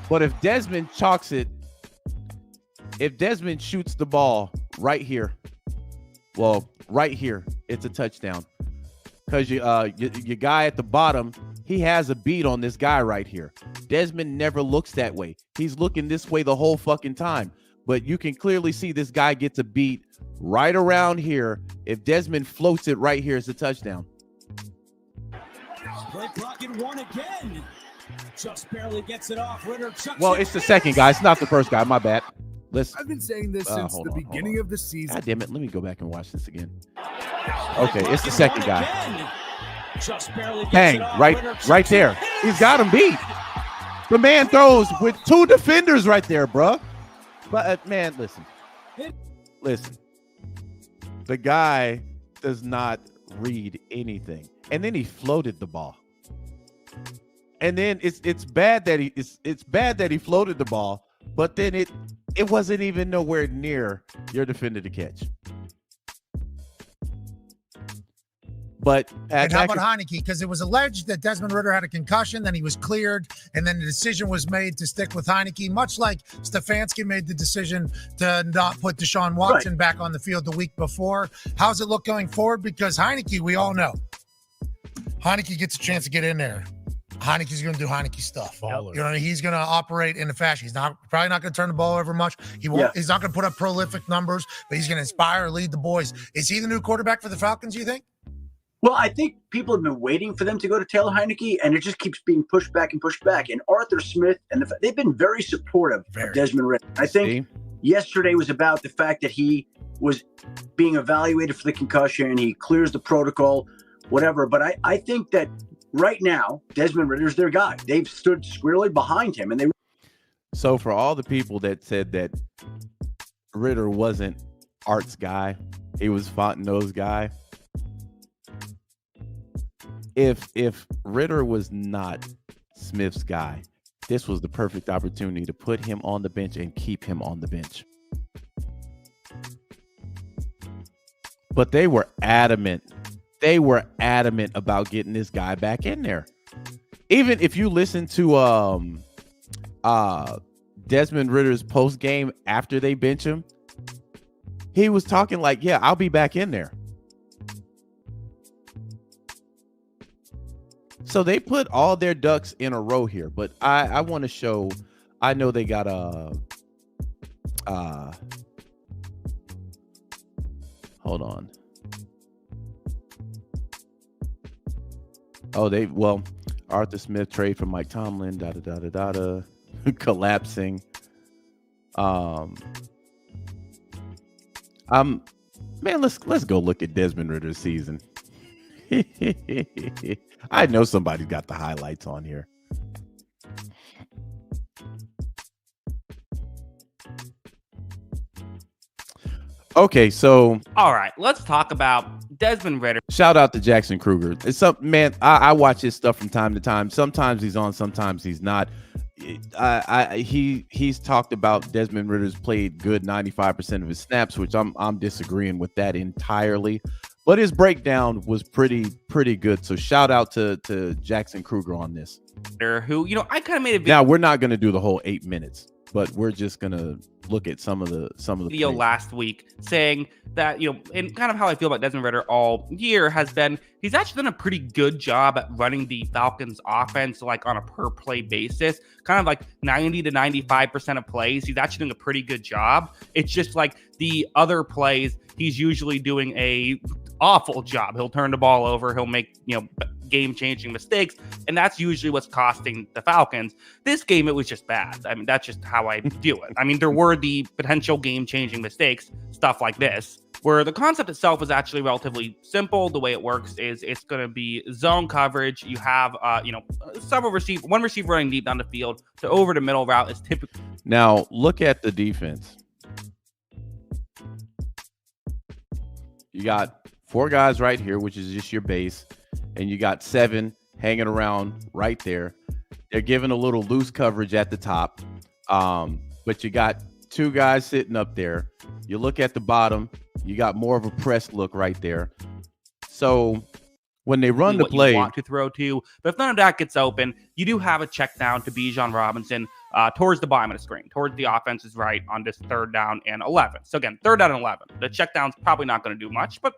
But if Desmond chalks it, if Desmond shoots the ball right here, it's a touchdown. Because your guy at the bottom, he has a beat on this guy right here. Desmond never looks that way. He's looking this way the whole fucking time. But you can clearly see this guy gets a beat right around here. If Desmond floats it right here, it's a touchdown. Play clock at 1 again. Just barely gets it off. Ridder chucks it. It's the second guy. It's not the first guy. My bad. I've been saying this since the beginning of the season. God damn it. Let me go back and watch this again. Okay, it's the second guy. Bang, right there. He's got him beat. The man throws with 2 defenders right there, bruh. But, man, listen. The guy does not read anything. And then he floated the ball. And then it's bad that he floated the ball, but then it wasn't even nowhere near your defender to catch. But and how about Heineke? Because it was alleged that Desmond Ridder had a concussion, then he was cleared, and then the decision was made to stick with Heineke, much like Stefanski made the decision to not put Deshaun Watson back on the field the week before. How's it look going forward? Because Heineke, we all know, Heineke gets a chance to get in there. Heineke's going to do Heineke stuff. He's going to operate in a fashion. He's probably not going to turn the ball over much. He's not going to put up prolific numbers, but he's going to inspire, lead the boys. Is he the new quarterback for the Falcons, you think? Well, I think people have been waiting for them to go to Taylor Heineke, and it just keeps being pushed back. And Arthur Smith, they've been very supportive of Desmond Ridder. I think yesterday was about the fact that he was being evaluated for the concussion. He clears the protocol, whatever. But I think that right now, Desmond Ridder's their guy. They've stood squarely behind him. So for all the people that said that Ridder wasn't Art's guy, he was Fontenot's guy. If Ridder was not Smith's guy, this was the perfect opportunity to put him on the bench and keep him on the bench. But they were adamant. They were adamant about getting this guy back in there. Even if you listen to Desmond Ridder's post game after they bench him, he was talking like, "Yeah, I'll be back in there." So they put all their ducks in a row here, but I want to show. I know they got hold on. Arthur Smith trade for Mike Tomlin, collapsing. Man, let's go look at Desmond Ridder's season. I know somebody's got the highlights on here. Okay, so all right, let's talk about Desmond Ridder. Shout out to Jackson Kruger. It's some man. I watch his stuff from time to time. Sometimes he's on, sometimes he's not. He's talked about Desmond Ridder's played good 95% of his snaps, which I'm disagreeing with that entirely. But his breakdown was pretty good. So shout out to Jackson Kruger on this. Who, I kind of made a video. Now we're not going to do the whole 8 minutes, but we're just going to look at some of the video last week saying that, and kind of how I feel about Desmond Ridder all year has been, he's actually done a pretty good job at running the Falcons offense, like on a per play basis, kind of like 90 to 95% of plays. He's actually doing a pretty good job. It's just like the other plays, he's usually doing a awful job. He'll turn the ball over. He'll make, game-changing mistakes, and that's usually what's costing the Falcons. This game, it was just bad. I mean, that's just how I view it. I mean, there were the potential game-changing mistakes, stuff like this, where the concept itself is actually relatively simple. The way it works is it's going to be zone coverage. You have, one receiver running deep down the field. The over the middle route is typically. Now, look at the defense. You got 4 guys right here, which is just your base. And you got 7 hanging around right there. They're giving a little loose coverage at the top. But you got 2 guys sitting up there. You look at the bottom, you got more of a press look right there. So when they run the play, you want to throw to, but if none of that gets open, you do have a check down to Bijan Robinson towards the bottom of the screen, towards the offense's right on this 3rd down and 11. So again, 3rd down and 11. The check down's probably not going to do much, but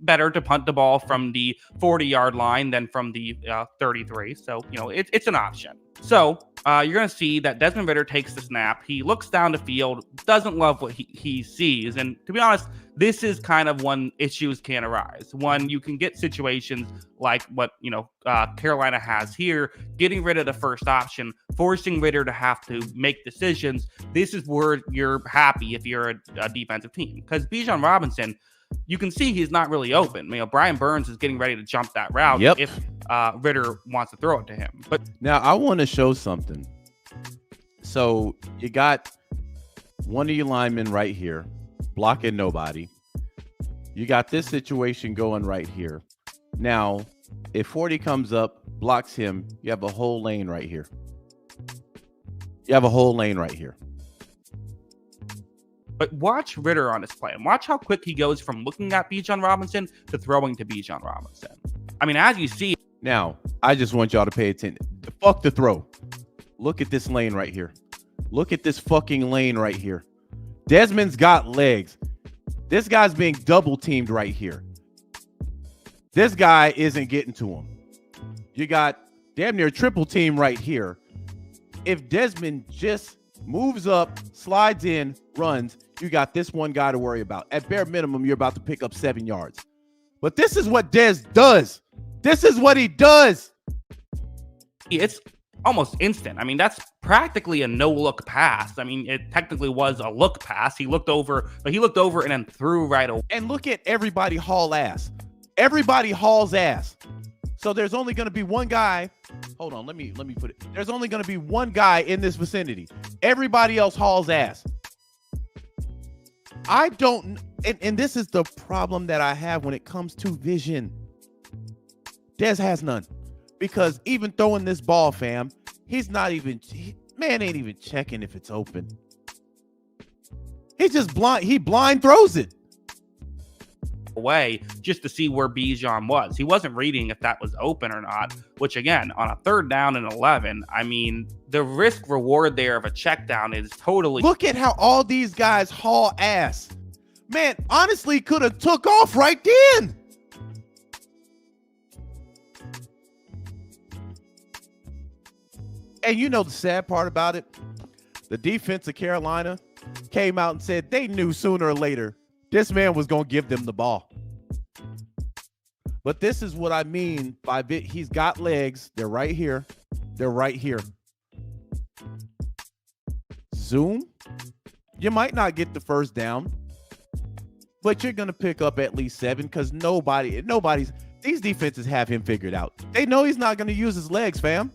better to punt the ball from the 40-yard line than from the 33. So, it's an option. So you're going to see that Desmond Ridder takes the snap. He looks down the field, doesn't love what he sees. And to be honest, this is kind of when issues can arise. When you can get situations like what, Carolina has here, getting rid of the first option, forcing Ridder to have to make decisions. This is where you're happy if you're a defensive team. Because Bijan Robinson, you can see he's not really open. Brian Burns is getting ready to jump that route if Ridder wants to throw it to him. But now I want to show something. So you got one of your linemen right here blocking nobody. You got this situation going right here. Now, if 40 comes up, blocks him, you have a whole lane right here. But watch Ridder on his play and watch how quick he goes from looking at Bijan Robinson to throwing to Bijan Robinson. I mean, as you see. Now, I just want y'all to pay attention. Fuck the throw. Look at this lane right here. Look at this fucking lane right here. Desmond's got legs. This guy's being double teamed right here. This guy isn't getting to him. You got damn near triple team right here. If Desmond just moves up, slides in, runs, you got this one guy to worry about. At bare minimum, you're about to pick up 7 yards. But this is what Dez does. This is what he does. It's almost instant. I mean, that's practically a no-look pass. I mean, it technically was a look pass. He looked over and then threw right away. And look at everybody haul ass. Everybody hauls ass. So there's only going to be one guy. Hold on, let me put it. There's only going to be one guy in this vicinity. Everybody else hauls ass. I don't, and this is the problem that I have when it comes to vision. Dez has none. Because even throwing this ball, fam, man ain't even checking if it's open. He's just blind. He blind throws it away just to see where Bijan was. He wasn't reading if that was open or not, which again, on a 3rd down and 11, I mean, the risk reward there of a check down is totally. Look at how all these guys haul ass. Man, honestly, could have took off right then. And you know the sad part about it? The defense of Carolina came out and said they knew sooner or later this man was going to give them the ball. But this is what I mean by he's got legs. They're right here. They're right here. Zoom. You might not get the first down, but you're going to pick up at least 7 because these defenses have him figured out. They know he's not going to use his legs, fam.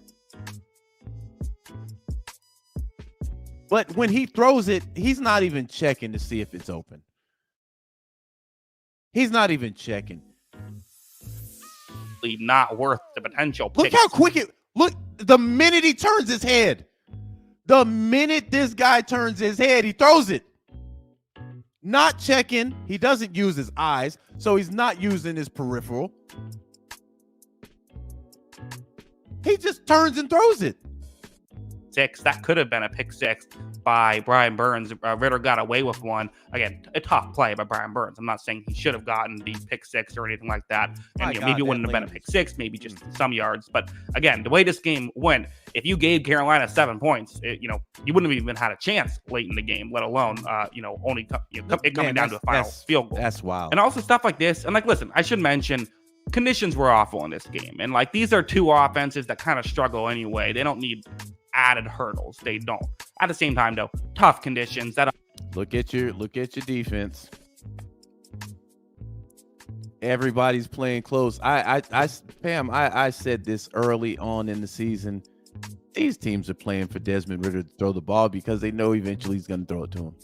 But when he throws it, he's not even checking to see if it's open. He's not even checking. Not worth the potential. Look how quick look, the minute he turns his head. The minute this guy turns his head, he throws it. Not checking. He doesn't use his eyes, so he's not using his peripheral. He just turns and throws it. That could have been a pick 6 by Brian Burns. Ridder got away with one. Again, a tough play by Brian Burns. I'm not saying he should have gotten the pick 6 or anything like that. And maybe it wouldn't have been a pick 6, maybe just some yards. But again, the way this game went, if you gave Carolina 7 points, you wouldn't have even had a chance late in the game, let alone only coming down to a final field goal. That's wild. And also stuff like this. And listen, I should mention, conditions were awful in this game. And these are two offenses that kind of struggle anyway. They don't need added hurdles. They don't. At the same time, though, tough conditions. Look at your defense. Everybody's playing close. Pam, I said this early on in the season. These teams are playing for Desmond Ridder to throw the ball because they know eventually he's going to throw it to him.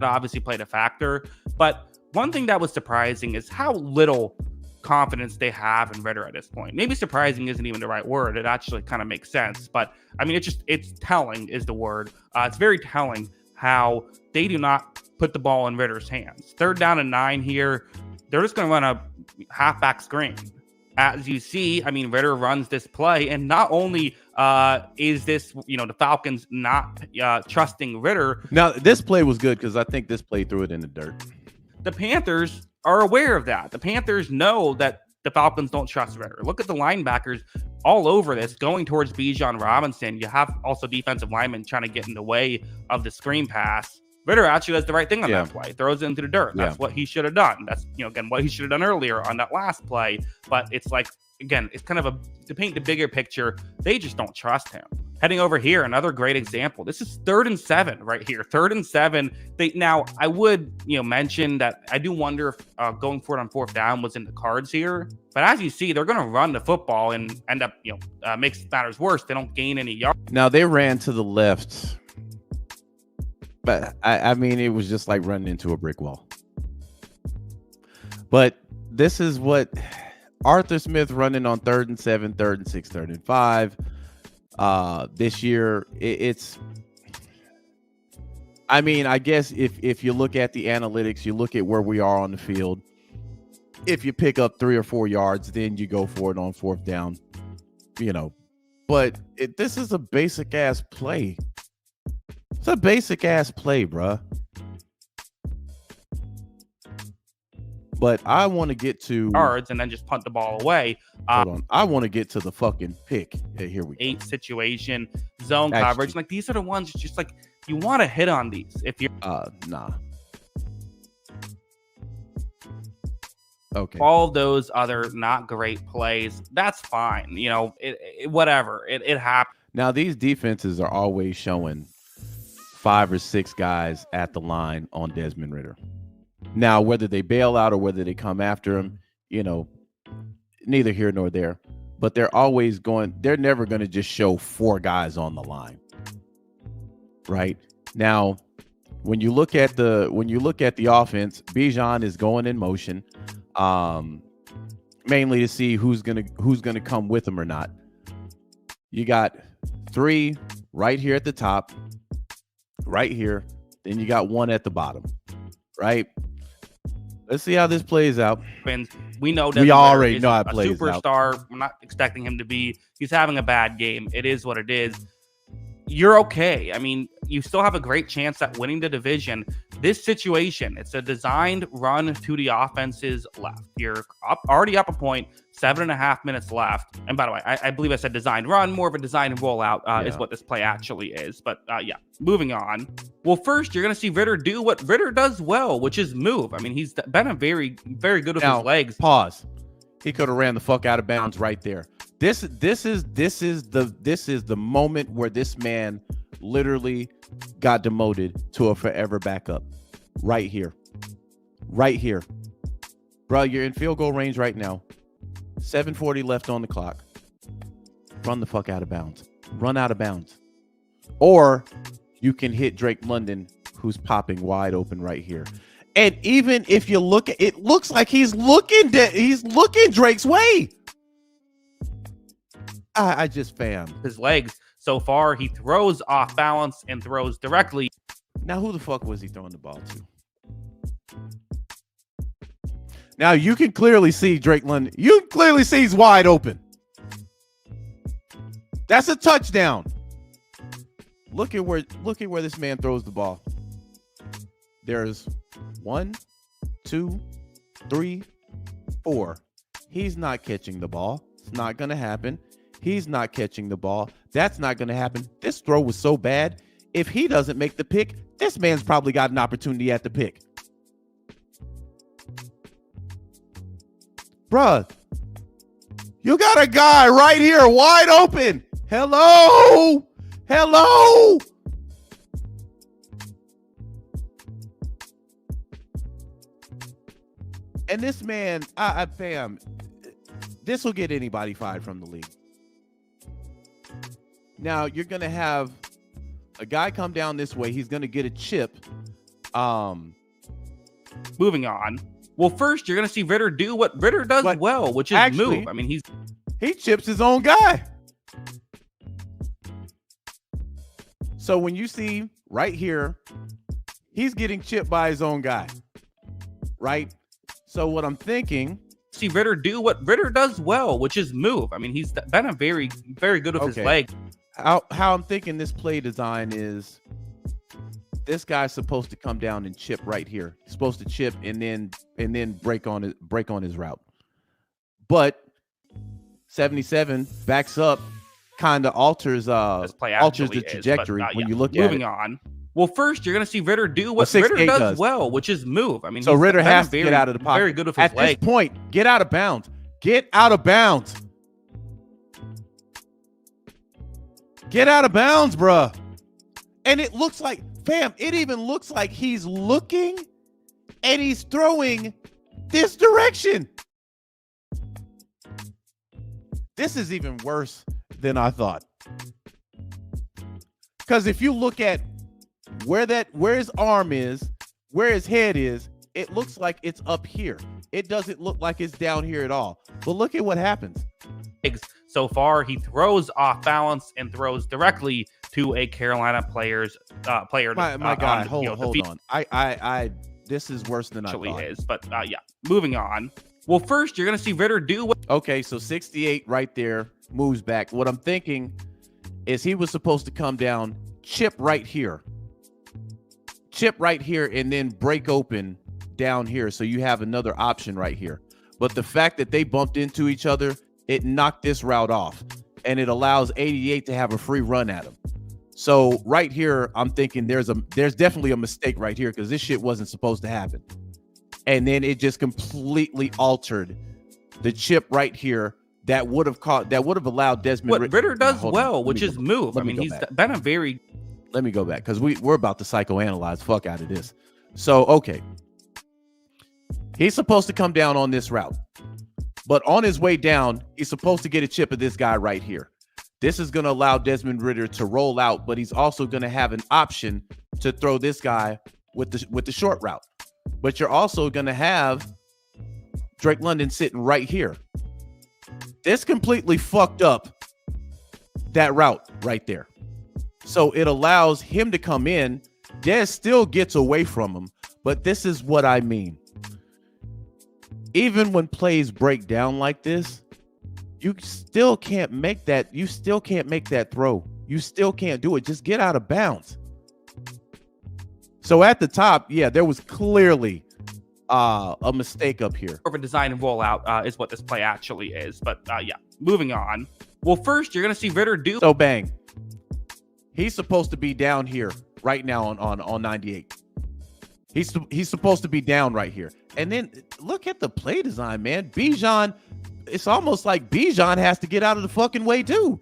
That obviously played a factor, but one thing that was surprising is how little confidence they have in Ridder at this point. Maybe surprising isn't even the right word. It actually kind of makes sense, but I mean, it's telling is the word. It's very telling how they do not put the ball in Ridder's hands. 3rd down and 9 here. They're just going to run a halfback screen. As you see, I mean, Ridder runs this play, and not only is this, the Falcons not trusting Ridder. Now, this play was good because I think this play threw it in the dirt. The Panthers are aware of that. The Panthers know that the Falcons don't trust Ridder. Look at the linebackers all over this, going towards Bijan Robinson. You have also defensive linemen trying to get in the way of the screen pass. Ridder actually does the right thing on that play. Throws it into the dirt. That's what he should have done. That's, again, what he should have done earlier on that last play. But it's again, it's kind of to paint the bigger picture, they just don't trust him. Heading over here, another great example. This is 3rd and 7 right here. 3rd and 7. Now, I would, mention that I do wonder if going for it on 4th down was in the cards here. But as you see, they're going to run the football and end up, makes matters worse. They don't gain any yards. Now, they ran to the left. But, I mean, it was just like running into a brick wall. But this is what Arthur Smith running on 3rd and 7, 3rd and 6, 3rd and 5. This year, I mean, I guess if you look at the analytics, you look at where we are on the field. If you pick up 3 or 4 yards, then you go for it on 4th down, But this is a basic ass play. It's a basic ass play, bruh. But I want to get to yards and then just punt the ball away. Hold on. I want to get to the fucking pick. Here we go. 8 situation, zone coverage. These are the ones it's just you want to hit on these. If you're nah. Okay. All those other not great plays, that's fine. Whatever. It happens. Now these defenses are always showing 5 or 6 guys at the line on Desmond Ridder. Now, whether they bail out or whether they come after him, neither here nor there. But they're never going to just show 4 guys on the line. Right? Now, when you look at the offense, Bijan is going in motion, mainly to see who's gonna come with him or not. You got 3 right here at the top, right here. Then you got 1 at the bottom, right? Let's see how this plays out. We know we already know how it plays out. Superstar. I'm not expecting him to be. He's having a bad game. It is what it is. You're okay. I mean, you still have a great chance at winning the division. this situation, it's a designed run to the offense's left. You're already up a point, 7.5 minutes left. And by the way, I believe I said designed run, more of a designed rollout is what this play actually is. But yeah, moving on. Well, first, you're going to see Ridder do what Ridder does well, which is move. I mean, he's been a very, very good with his legs. Pause. He could have ran the fuck out of bounds right there. This is the moment where this man literally got demoted to a forever backup. Right here. Bro, you're in field goal range right now. 7:40 left on the clock. Run the fuck out of bounds. Run out of bounds. Or you can hit Drake London, who's popping wide open right here. And even if you look at it, looks like he's looking Drake's way. I just found his legs. So far, he throws off balance and throws directly. Now, who the fuck was he throwing the ball to? Now, you can clearly see Drake London. You can clearly see he's wide open. That's a touchdown. Look at where this man throws the ball. There's 1, 2, 3, 4. He's not catching the ball. It's not going to happen. He's not catching the ball. That's not going to happen. This throw was so bad. If he doesn't make the pick, this man's probably got an opportunity at the pick. Bruh, you got a guy right here wide open. Hello. And this man, fam, this will get anybody fired from the league. Now, you're going to have a guy come down this way. He's going to get a chip. Moving on. Well, first, you're going to see Ridder do what Ridder does well, which is move. I mean, he chips his own guy. So when you see right here, he's getting chipped by his own guy, right? So what I'm thinking, see Ridder do what Ridder does well, which is move. I mean, he's been a very, very good with his legs. How I'm thinking this play design is, this guy's supposed to come down and chip right here. He's supposed to chip and then break on his route. But 77 backs up, kind of alters the trajectory when you look at it. Moving on. Well, first, you're going to see Ridder do what Ridder does well, which is move. I mean, so Ridder has to get out of the pocket. Very good with his legs. At this point, get out of bounds. Get out of bounds. Get out of bounds, bruh. And it looks like, fam, it even looks like he's looking and he's throwing this direction. This is even worse than I thought. Because if you look at where his arm is, where his head is, it looks like it's up here. It doesn't look like it's down here at all. But look at what happens. So far, he throws off balance and throws directly to a Carolina player. My guy, hold on. I this is worse than I thought. Is, but yeah. Moving on. Well, first, you're going to see Ridder do what. Okay, so 68 right there, moves back. What I'm thinking is he was supposed to come down, chip right here, and then break open down here. So you have another option right here. But the fact that they bumped into each other, it knocked this route off, and it allows 88 to have a free run at him. So right here, I'm thinking there's definitely a mistake right here, because this shit wasn't supposed to happen. And then it just completely altered the chip right here that would have allowed Desmond Ridder does well, which is move. I mean, he's been a very. Let me go back, because we're about to psychoanalyze fuck out of this. So okay, he's supposed to come down on this route, but on his way down, he's supposed to get a chip of this guy right here. This is going to allow Desmond Ridder to roll out, but he's also going to have an option to throw this guy with the short route. But you're also going to have Drake London sitting right here. This completely fucked up that route right there. So it allows him to come in. Des still gets away from him, but this is what I mean. Even when plays break down like this, you still can't make that. You still can't make that throw. You still can't do it. Just get out of bounds. So at the top, yeah, there was clearly a mistake up here. Of a design and rollout is what this play actually is. But yeah, moving on. Well, first you're going to see Ridder do. So bang. He's supposed to be down here right now on 98. He's supposed to be down right here. And then look at the play design, man. Bijan, it's almost like Bijan has to get out of the fucking way too.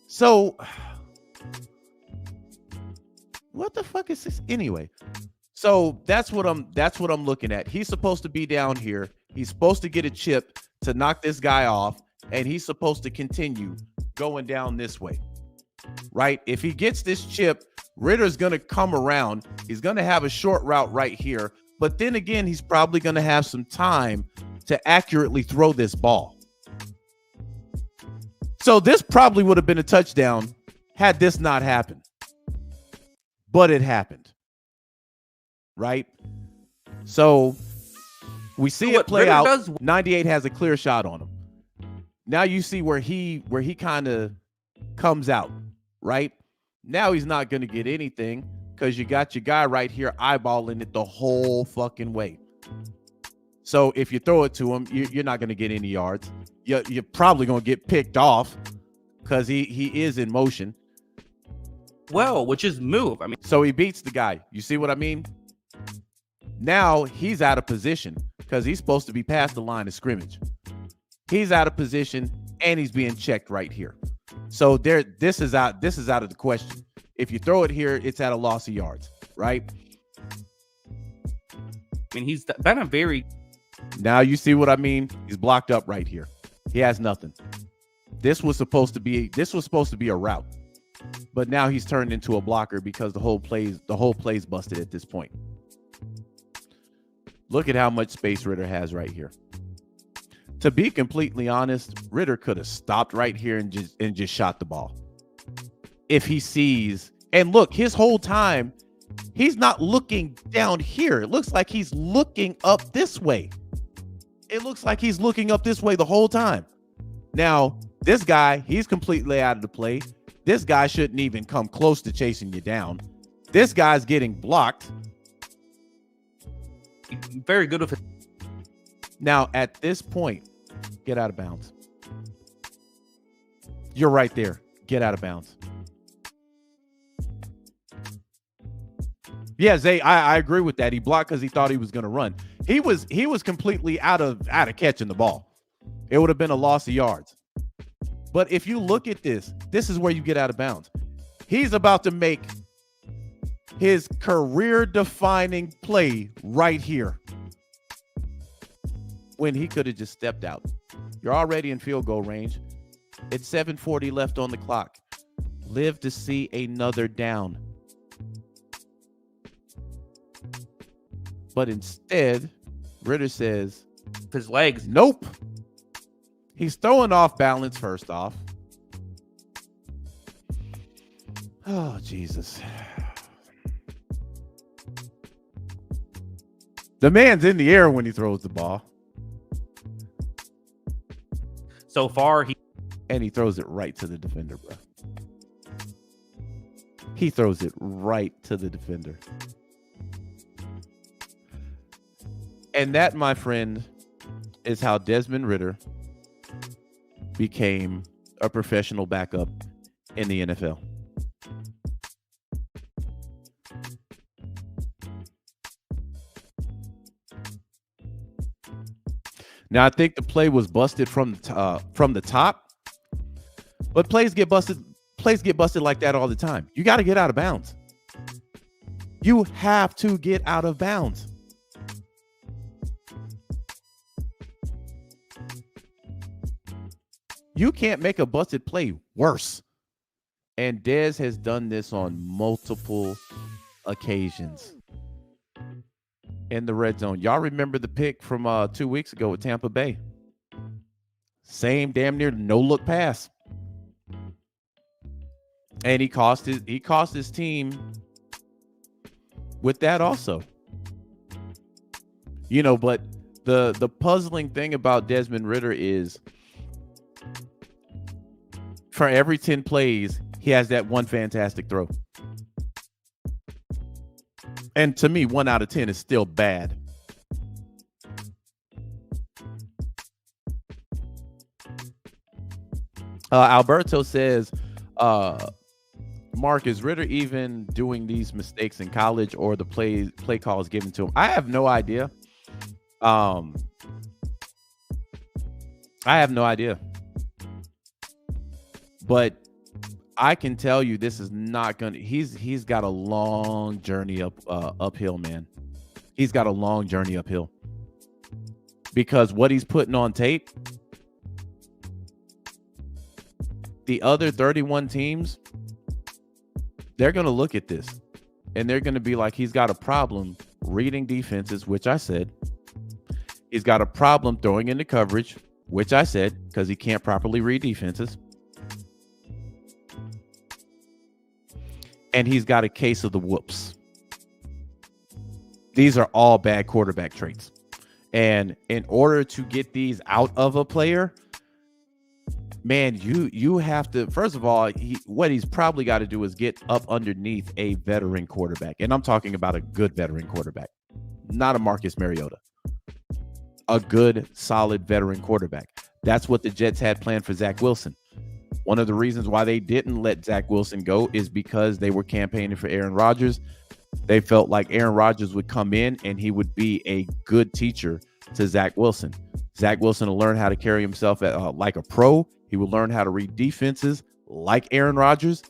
So what the fuck is this anyway? So that's what I'm looking at. He's supposed to be down here. He's supposed to get a chip to knock this guy off, and he's supposed to continue going down this way. Right? If he gets this chip, Ridder's going to come around. He's going to have a short route right here. But then again, he's probably going to have some time to accurately throw this ball. So this probably would have been a touchdown had this not happened. But it happened. Right? So we see it play out. 98 has a clear shot on him. Now you see where he kind of comes out, right? Now he's not going to get anything because you got your guy right here eyeballing it the whole fucking way. So if you throw it to him, you're not going to get any yards. You're probably going to get picked off because he is in motion. Well, which is move. I mean, so he beats the guy. You see what I mean? Now he's out of position because he's supposed to be past the line of scrimmage. He's out of position and he's being checked right here. So this is out of the question. If you throw it here, it's at a loss of yards, right? I mean, he's been a very. Now you see what I mean? He's blocked up right here. He has nothing. This was supposed to be a route, but now he's turned into a blocker because the whole play's busted at this point. Look at how much space Ridder has right here. To be completely honest, Ridder could have stopped right here and just shot the ball. If he sees, and look, his whole time, he's not looking down here. It looks like he's looking up this way. It looks like he's looking up this way the whole time. Now, this guy, he's completely out of the play. This guy shouldn't even come close to chasing you down. This guy's getting blocked. Very good with it. Now, at this point, get out of bounds. You're right there. Get out of bounds. Yeah, Zay, I agree with that. He blocked because he thought he was going to run. He was completely out of catching the ball. It would have been a loss of yards. But if you look at this is where you get out of bounds. He's about to make his career-defining play right here when he could have just stepped out. You're already in field goal range. It's 7:40 left on the clock. Live to see another down. But instead, Ridder says, his legs. Nope. He's throwing off balance first off. Oh, Jesus. The man's in the air when he throws the ball. So far, he throws it right to the defender, bro. He throws it right to the defender. And that, my friend, is how Desmond Ridder became a professional backup in the NFL. Now, I think the play was busted from the top, but plays get busted like that all the time. You got to get out of bounds. You have to get out of bounds. You can't make a busted play worse. And Dez has done this on multiple occasions in the red zone. Y'all remember the pick from 2 weeks ago with Tampa Bay? Same damn near no look pass. And he cost his team with that also. You know, but the puzzling thing about Desmond Ridder is for every 10 plays, he has that one fantastic throw. And to me, 1 out of 10 is still bad. Alberto says, Mark, is Ridder even doing these mistakes in college, or the play calls given to him? I have no idea. I have no idea. But I can tell you this is not gonna. He's got a long journey uphill, man. He's got a long journey uphill, because what he's putting on tape, the other 31 teams, they're gonna look at this and they're gonna be like, he's got a problem reading defenses, which I said. He's got a problem throwing into coverage, which I said, because he can't properly read defenses. And he's got a case of the whoops. These are all bad quarterback traits. And in order to get these out of a player, man, you have to, first of all, what he's probably got to do is get up underneath a veteran quarterback. And I'm talking about a good veteran quarterback, not a Marcus Mariota. A good, solid veteran quarterback. That's what the Jets had planned for Zach Wilson. One of the reasons why they didn't let Zach Wilson go is because they were campaigning for Aaron Rodgers. They felt like Aaron Rodgers would come in and he would be a good teacher to Zach Wilson. Zach Wilson will learn how to carry himself like a pro. He will learn how to read defenses like Aaron Rodgers.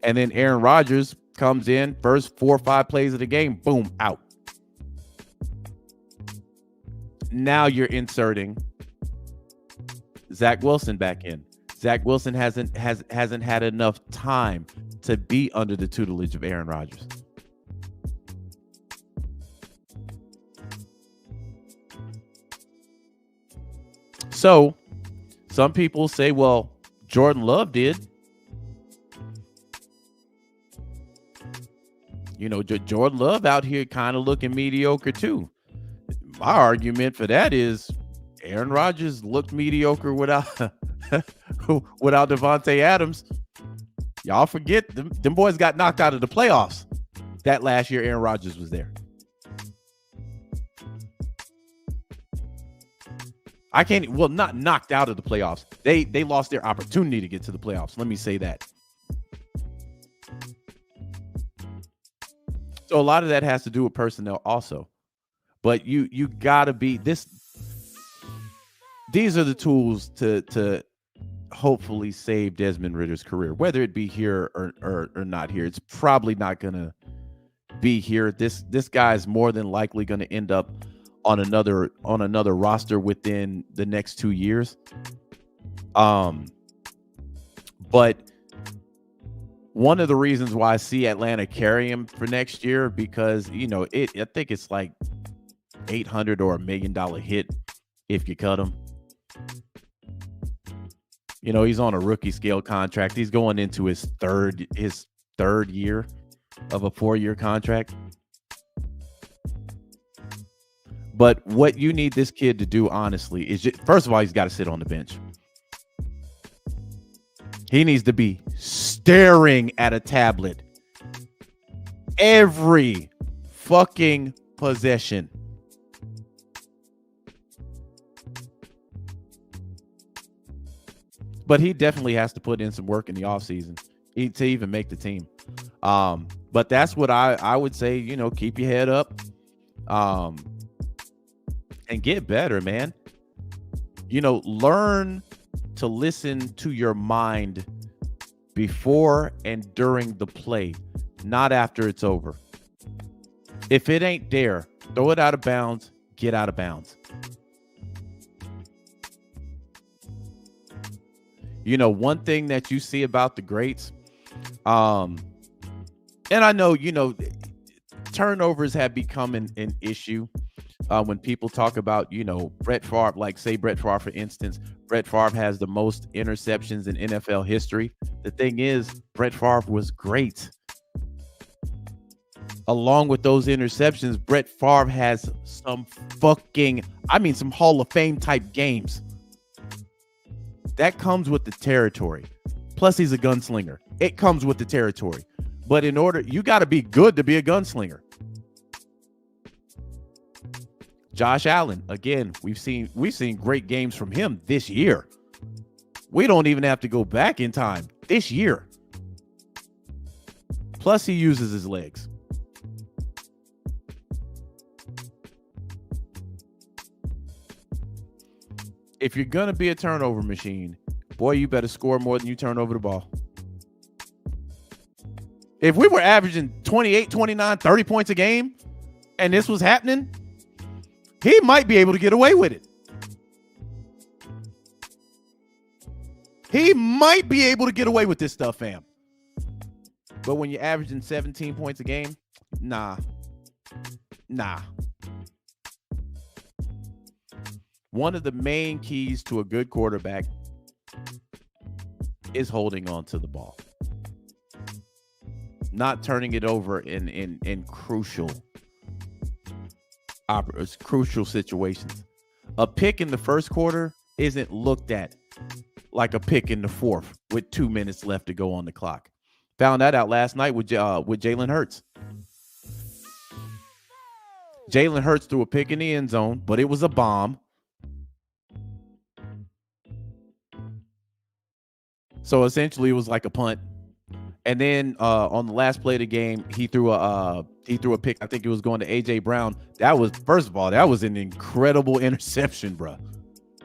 And then Aaron Rodgers comes in, first 4 or 5 plays of the game, boom, out. Now you're inserting Zach Wilson back in. Zach Wilson hasn't had enough time to be under the tutelage of Aaron Rodgers. So some people say, well, Jordan Love did. You know, Jordan Love out here kind of looking mediocre too. My argument for that is Aaron Rodgers looked mediocre without Devontae Adams. Y'all forget them boys got knocked out of the playoffs that last year Aaron Rodgers was there. Not knocked out of the playoffs. They lost their opportunity to get to the playoffs. Let me say that. So a lot of that has to do with personnel also. But you gotta be this. These are the tools to hopefully save Desmond Ridder's career, whether it be here or not here. It's probably not gonna be here. This guy is more than likely gonna end up on another roster within the next 2 years. But one of the reasons why I see Atlanta carry him for next year, because I think it's like $800 or $1 million hit if you cut him. He's on a rookie scale contract. He's going into his third year of a 4-year contract. But what you need this kid to do, honestly, is first of all, he's got to sit on the bench. He needs to be staring at a tablet every fucking possession. But he definitely has to put in some work in the offseason to even make the team. But that's what I would say, keep your head up and get better, man. Learn to listen to your mind before and during the play, not after it's over. If it ain't there, throw it out of bounds, get out of bounds. One thing that you see about the greats, and I know, turnovers have become an issue when people talk about, Brett Favre, like say Brett Favre, for instance. Brett Favre has the most interceptions in NFL history. The thing is, Brett Favre was great. Along with those interceptions, Brett Favre has some some Hall of Fame type games. That comes with the territory. Plus, he's a gunslinger. It comes with the territory. But you got to be good to be a gunslinger. Josh Allen, again, we've seen great games from him this year. We don't even have to go back in time. This year. Plus, he uses his legs. If you're going to be a turnover machine, boy, you better score more than you turn over the ball. If we were averaging 28, 29, 30 points a game, and this was happening, he might be able to get away with it. He might be able to get away with this stuff, fam. But when you're averaging 17 points a game, nah. One of the main keys to a good quarterback is holding on to the ball. Not turning it over in crucial situations. A pick in the first quarter isn't looked at like a pick in the fourth with 2 minutes left to go on the clock. Found that out last night with Jalen Hurts. Jalen Hurts threw a pick in the end zone, but it was a bomb. So essentially it was like a punt. And then on the last play of the game, he threw a pick. I think it was going to AJ Brown. That was, first of all, that was an incredible interception, bro.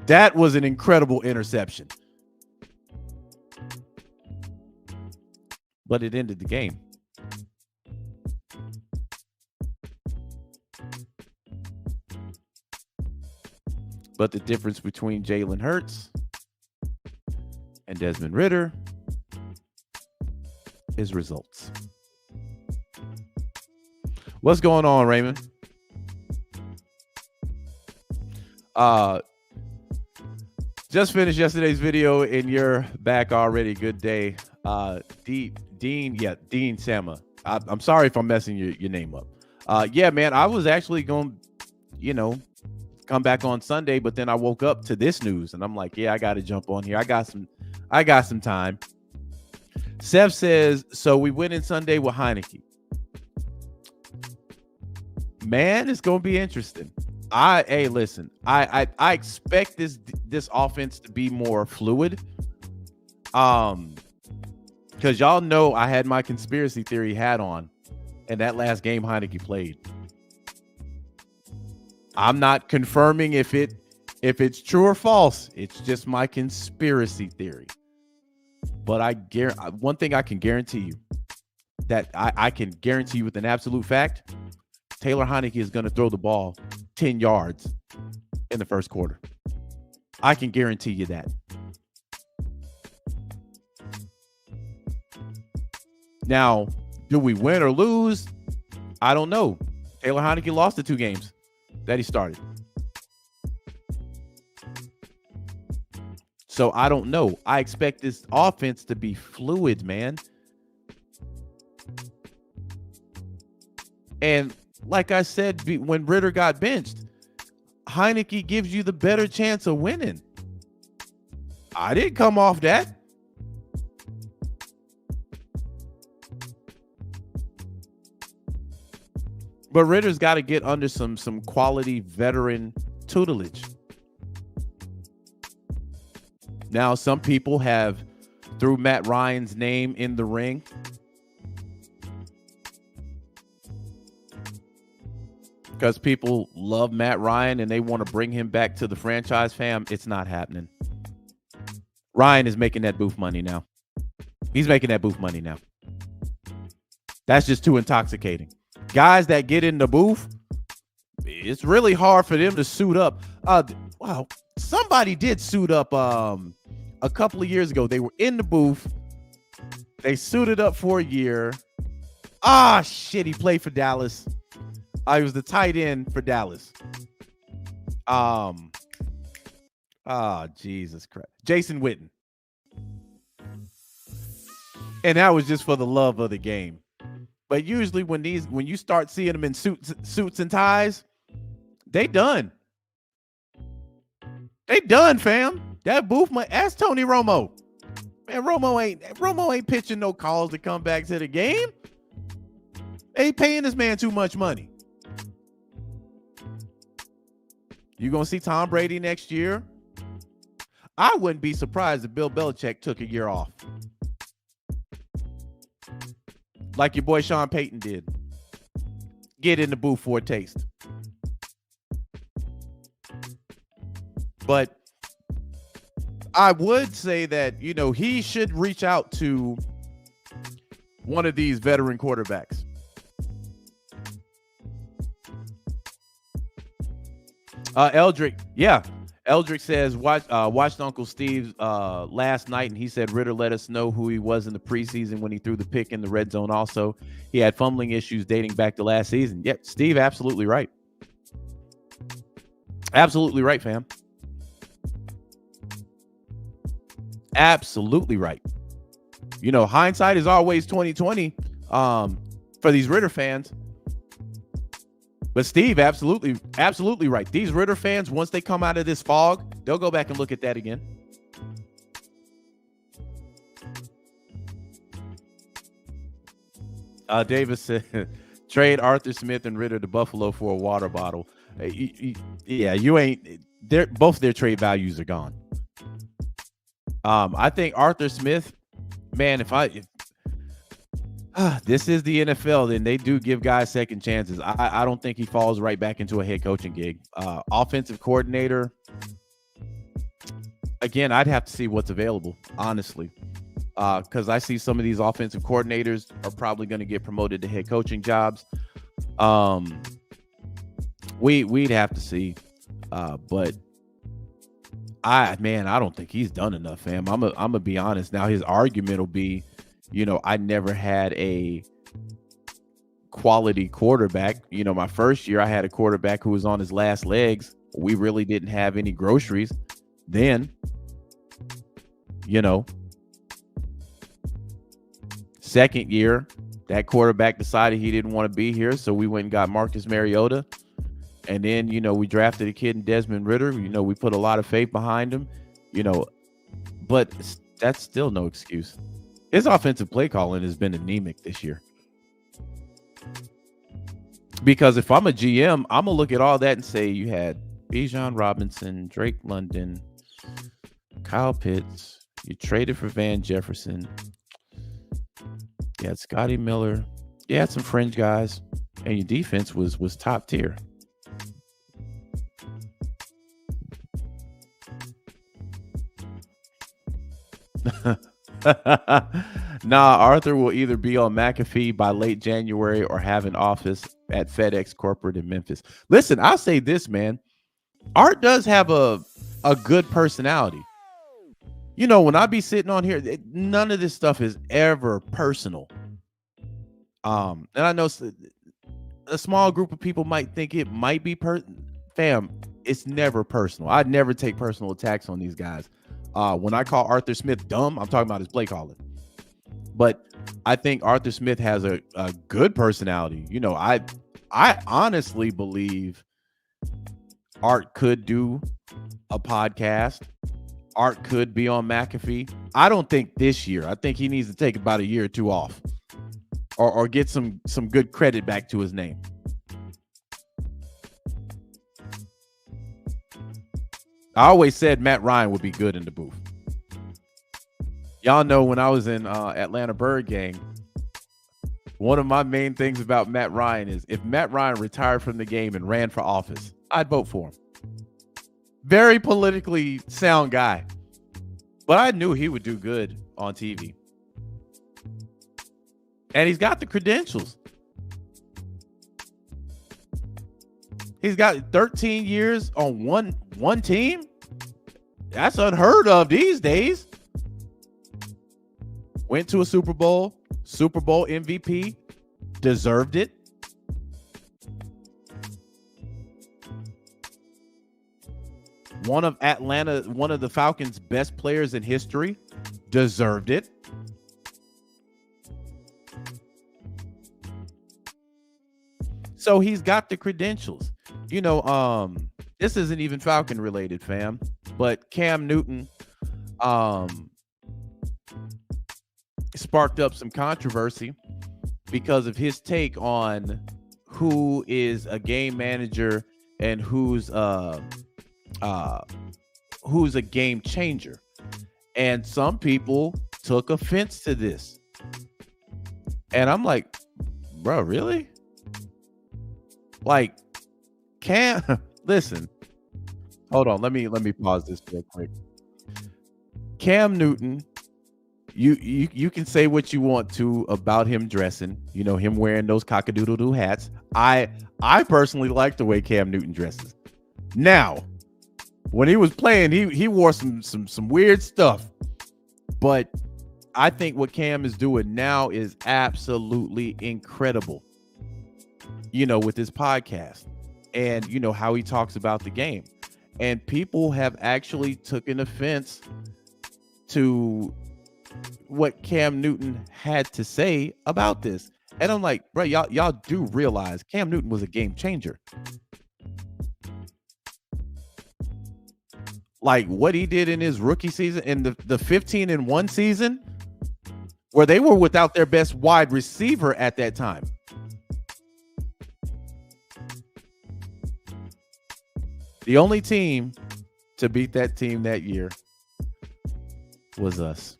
That was an incredible interception. But it ended the game. But the difference between Jalen Hurts and Desmond Ridder is results. What's going on, Raymond? Just finished yesterday's video and you're back already. Good day. Dean Sama. I'm sorry if I'm messing your name up. Yeah, man, I was actually going to, come back on Sunday, but then I woke up to this news and I'm like, yeah, I got to jump on here. I got some time. Seth says, so we went in Sunday with Heineke. Man, it's going to be interesting. Listen, I expect this offense to be more fluid. Because y'all know I had my conspiracy theory hat on in that last game Heineke played. I'm not confirming if it's true or false. It's just my conspiracy theory. But one thing I can guarantee you, that I can guarantee you with an absolute fact, Taylor Heineke is going to throw the ball 10 yards in the first quarter. I can guarantee you that. Now, do we win or lose? I don't know. Taylor Heineke lost the 2 games that he started. So I don't know. I expect this offense to be fluid, man. And like I said, when Ridder got benched, Heineke gives you the better chance of winning. I didn't come off that. But Ridder's got to get under some quality veteran tutelage. Now, some people have threw Matt Ryan's name in the ring. Because people love Matt Ryan and they want to bring him back to the franchise, fam. It's not happening. Ryan is making that booth money now. He's making that booth money now. That's just too intoxicating. Guys that get in the booth, it's really hard for them to suit up. Wow, somebody did suit up a couple of years ago. They were in the booth. They suited up for a year. Shit, he played for Dallas. He was the tight end for Dallas. Jesus Christ. Jason Witten. And that was just for the love of the game. But usually when you start seeing them in suits and ties, they done. They done, fam. That booth might ask Tony Romo. Man, Romo ain't pitching no calls to come back to the game. They paying this man too much money. You gonna see Tom Brady next year? I wouldn't be surprised if Bill Belichick took a year off, like your boy Sean Payton did. Get in the booth for a taste. But I would say that, you know, he should reach out to one of these veteran quarterbacks. Eldrick says, watched Uncle Steve last night, and he said Ridder let us know who he was in the preseason when he threw the pick in the red zone. Also, he had fumbling issues dating back to last season. Yep, Steve, absolutely right. Absolutely right, fam. Absolutely right. You know, hindsight is always 20/20 for these Ridder fans. But Steve, absolutely right. These Ridder fans, once they come out of this fog, they'll go back and look at that again. Davis said, trade Arthur Smith and Ridder to Buffalo for a water bottle. Yeah, you ain't. Both their trade values are gone. I think Arthur Smith, man, if this is the NFL, then they do give guys second chances. I don't think he falls right back into a head coaching gig. Offensive coordinator, again, I'd have to see what's available, honestly, because I see some of these offensive coordinators are probably going to get promoted to head coaching jobs. We'd have to see, but I don't think he's done enough, fam. I'm gonna be honest. Now his argument will be, you know, I never had a quality quarterback. You know, my first year I had a quarterback who was on his last legs. We really didn't have any groceries then. You know, second year, that quarterback decided he didn't want to be here, so we went and got Marcus Mariota. And then, you know, we drafted a kid in Desmond Ridder. You know, we put a lot of faith behind him, you know, but that's still no excuse. His offensive play calling has been anemic this year. Because if I'm a GM, I'm going to look at all that and say you had Bijan Robinson, Drake London, Kyle Pitts. You traded for Van Jefferson. You had Scotty Miller. You had some fringe guys. And your defense was top tier. Nah, Arthur will either be on McAfee by late January or have an office at FedEx corporate in Memphis. Listen, I'll say this, man. Art does have a good personality. You know, when I be sitting on here, none of this stuff is ever personal. And I know a small group of people might think it might be fam, it's never personal. I'd never take personal attacks on these guys. When I call Arthur Smith dumb, I'm talking about his play calling. But I think Arthur Smith has a good personality. You know, I honestly believe Art could do a podcast. Art could be on McAfee. I don't think this year. I think he needs to take about a year or two off, or get some good credit back to his name. I always said Matt Ryan would be good in the booth. Y'all know when I was in Atlanta Bird Gang, one of my main things about Matt Ryan is if Matt Ryan retired from the game and ran for office, I'd vote for him. Very politically sound guy. But I knew he would do good on TV. And he's got the credentials. He's got 13 years on one team. That's unheard of these days. Went to a Super Bowl MVP, deserved it. One of the Falcons' best players in history, deserved it. So he's got the credentials. You know, this isn't even Falcon related, fam, but Cam Newton sparked up some controversy because of his take on who is a game manager and who's a game changer. And some people took offense to this. And I'm like, bro, really? Like, listen. Hold on, let me pause this real quick. Cam Newton, you can say what you want to about him dressing, him wearing those cock-a-doodle-doo hats. I personally like the way Cam Newton dresses. Now, when he was playing, he wore some weird stuff. But I think what Cam is doing now is absolutely incredible. With his podcast and how he talks about the game. And people have actually taken offense to what Cam Newton had to say about this. And I'm like, bro, y'all do realize Cam Newton was a game changer. Like what he did in his rookie season, in the 15-1 season, where they were without their best wide receiver at that time. The only team to beat that team that year was us.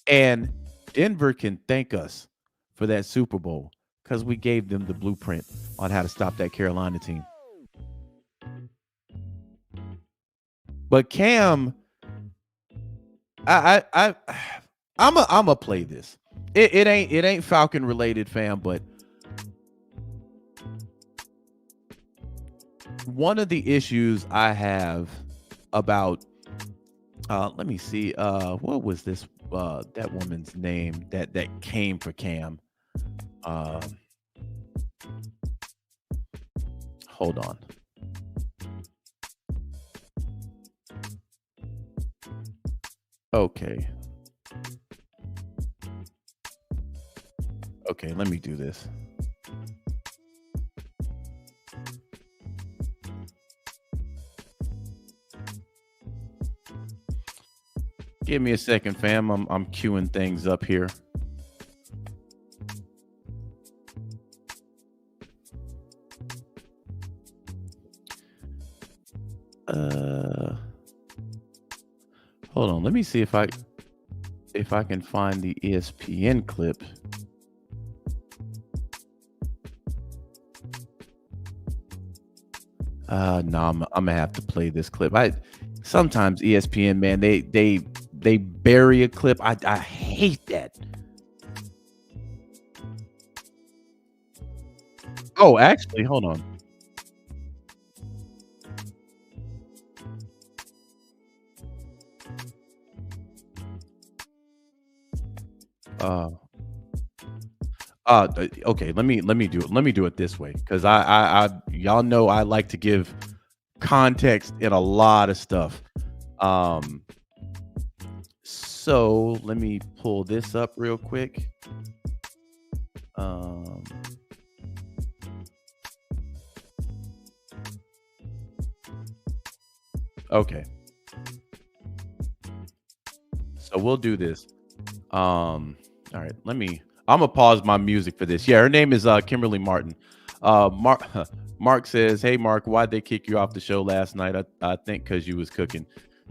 And Denver can thank us for that Super Bowl because we gave them the blueprint on how to stop that Carolina team. But Cam, I'm a play this. It ain't Falcon related, fam, but one of the issues I have about let me see, what was this that woman's name that came for Cam? Hold on. Okay, let me do this. Give me a second, fam. I'm queuing things up here. Hold on. Let me see if I can find the ESPN clip. No, I'm gonna have to play this clip. Sometimes ESPN, man, they bury a clip. I hate that. Oh, actually, hold on. Okay, let me do it this way, because I y'all know I like to give context in a lot of stuff. So let me pull this up real quick. Okay. So we'll do this. All right, I'm gonna pause my music for this. Yeah, her name is Kimberly Martin. Mark says, "Hey Mark, why'd they kick you off the show last night?" I think because you was cooking.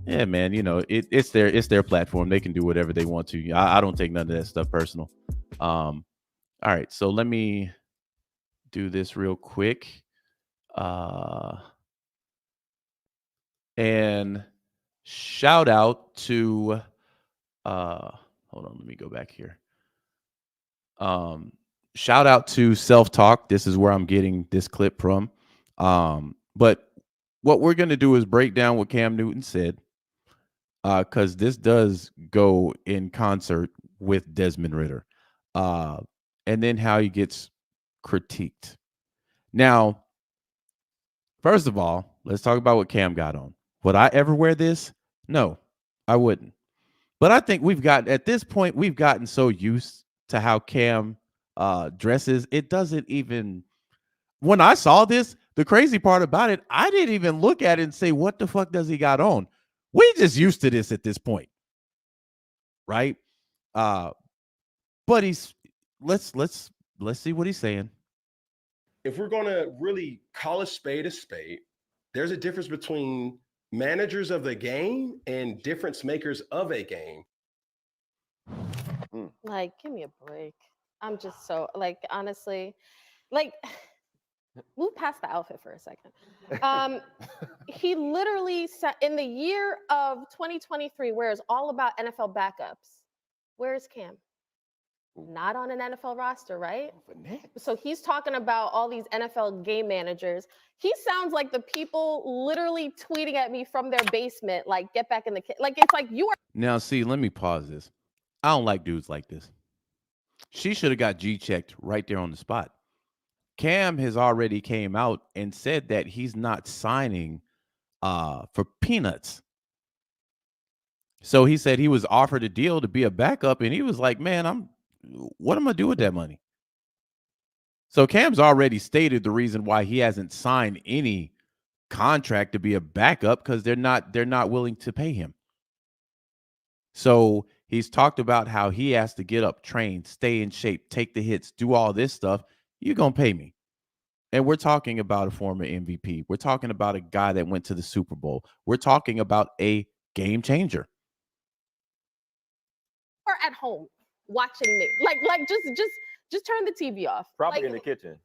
Yeah, man, it's their platform. They can do whatever they want to. I don't take none of that stuff personal. All right, so let me do this real quick. And shout out to hold on, let me go back here. Shout out to Self Talk. This is where I'm getting this clip from. But what we're going to do is break down what Cam Newton said, because this does go in concert with Desmond Ridder, and then how he gets critiqued. Now, first of all, let's talk about what Cam got on. Would I ever wear this? No, I wouldn't. But I think at this point, we've gotten so used to how Cam dresses. It doesn't even, when I saw this, the crazy part about it, I didn't even look at it and say, what the fuck does he got on? We just used to this at this point, right? But let's see what he's saying. If we're going to really call a spade, there's a difference between managers of the game and difference makers of a game. Like, give me a break. I'm just so, like, honestly, like, move past the outfit for a second. He literally said in the year of 2023, where it's all about NFL backups, where's Cam? Not on an NFL roster, right? So he's talking about all these NFL game managers. He sounds like the people literally tweeting at me from their basement, like, get back in the like, it's like you are. Now, see, let me pause this. I don't like dudes like this. She should have got G-checked right there on the spot. Cam has already came out and said that he's not signing for peanuts. So he said he was offered a deal to be a backup, and he was like, man, what am I do with that money? So Cam's already stated the reason why he hasn't signed any contract to be a backup, because they're not willing to pay him. So he's talked about how he has to get up, train, stay in shape, take the hits, do all this stuff. You're going to pay me. And we're talking about a former MVP. We're talking about a guy that went to the Super Bowl. We're talking about a game changer. Or at home watching me. Like just turn the TV off. Probably like, in the kitchen.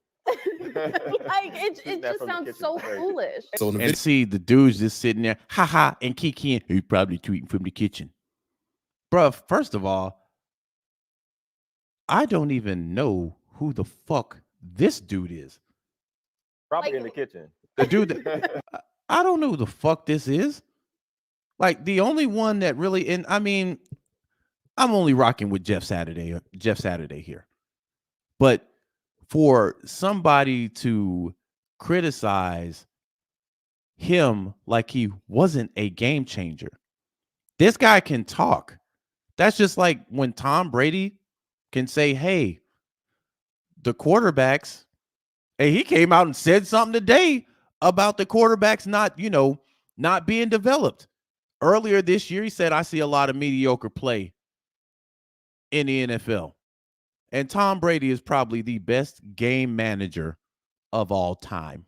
Like it just sounds so foolish. And see the dudes just sitting there, haha, and kikiing. He's probably tweeting from the kitchen. Bruh, first of all, I don't even know who the fuck this dude is. Probably in the kitchen. The dude that, I don't know who the fuck this is. Like, the only one that really, and I mean, I'm only rocking with Jeff Saturday here. But for somebody to criticize him like he wasn't a game changer, this guy can talk. That's just like when Tom Brady can say, hey, the quarterbacks, and he came out and said something today about the quarterbacks not being developed. Earlier this year, he said, I see a lot of mediocre play in the NFL. And Tom Brady is probably the best game manager of all time.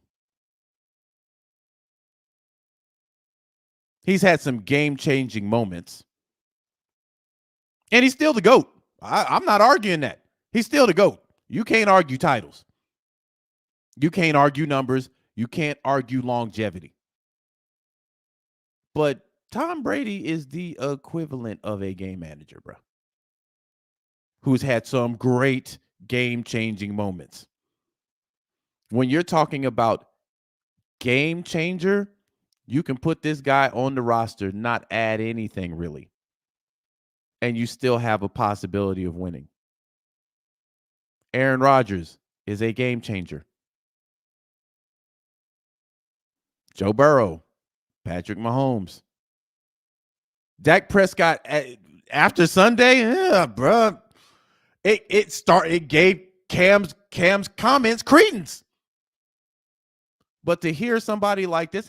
He's had some game-changing moments. And he's still the GOAT. I'm not arguing that. He's still the GOAT. You can't argue titles. You can't argue numbers. You can't argue longevity. But Tom Brady is the equivalent of a game manager, bro, who's had some great game-changing moments. When you're talking about game changer, you can put this guy on the roster, not add anything really, and you still have a possibility of winning. Aaron Rodgers is a game changer. Joe Burrow, Patrick Mahomes, Dak Prescott. After Sunday, yeah, bro, it gave Cam's comments credence. But to hear somebody like this,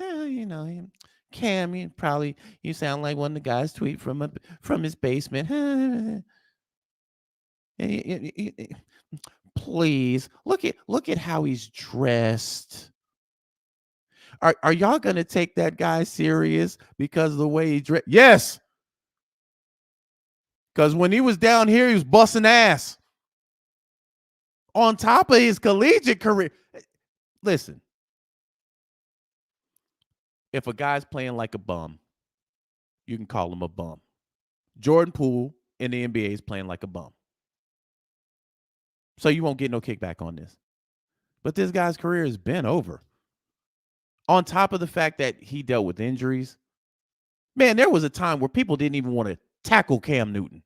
Cam, you sound like one of the guys tweet from his basement. Please look at how he's dressed. Are y'all gonna take that guy serious because of the way he dressed? Yes. Because when he was down here, he was busting ass. On top of his collegiate career. Listen. If a guy's playing like a bum, you can call him a bum. Jordan Poole in the NBA is playing like a bum. So you won't get no kickback on this. But this guy's career has been over. On top of the fact that he dealt with injuries. Man, there was a time where people didn't even want to tackle Cam Newton.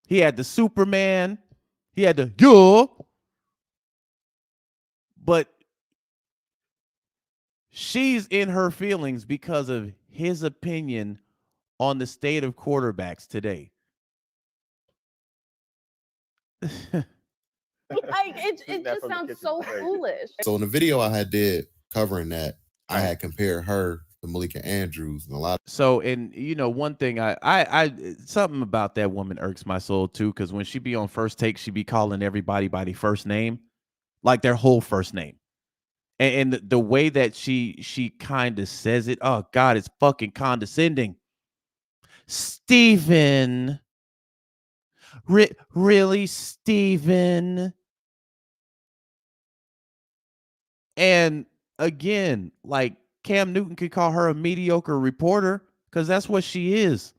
He had the Superman. He had the but she's in her feelings because of his opinion on the state of quarterbacks today. It just sounds so foolish. So in the video I did covering that, I had compared her Malika Andrews and a lot. So, and you know, one thing I something about that woman irks my soul too, because when she be on First Take, she be calling everybody by their first name, like their whole first name, and the way that she kind of says it, oh God, it's fucking condescending. Steven, really, Steven, and again, like Cam Newton could call her a mediocre reporter because that's what she is.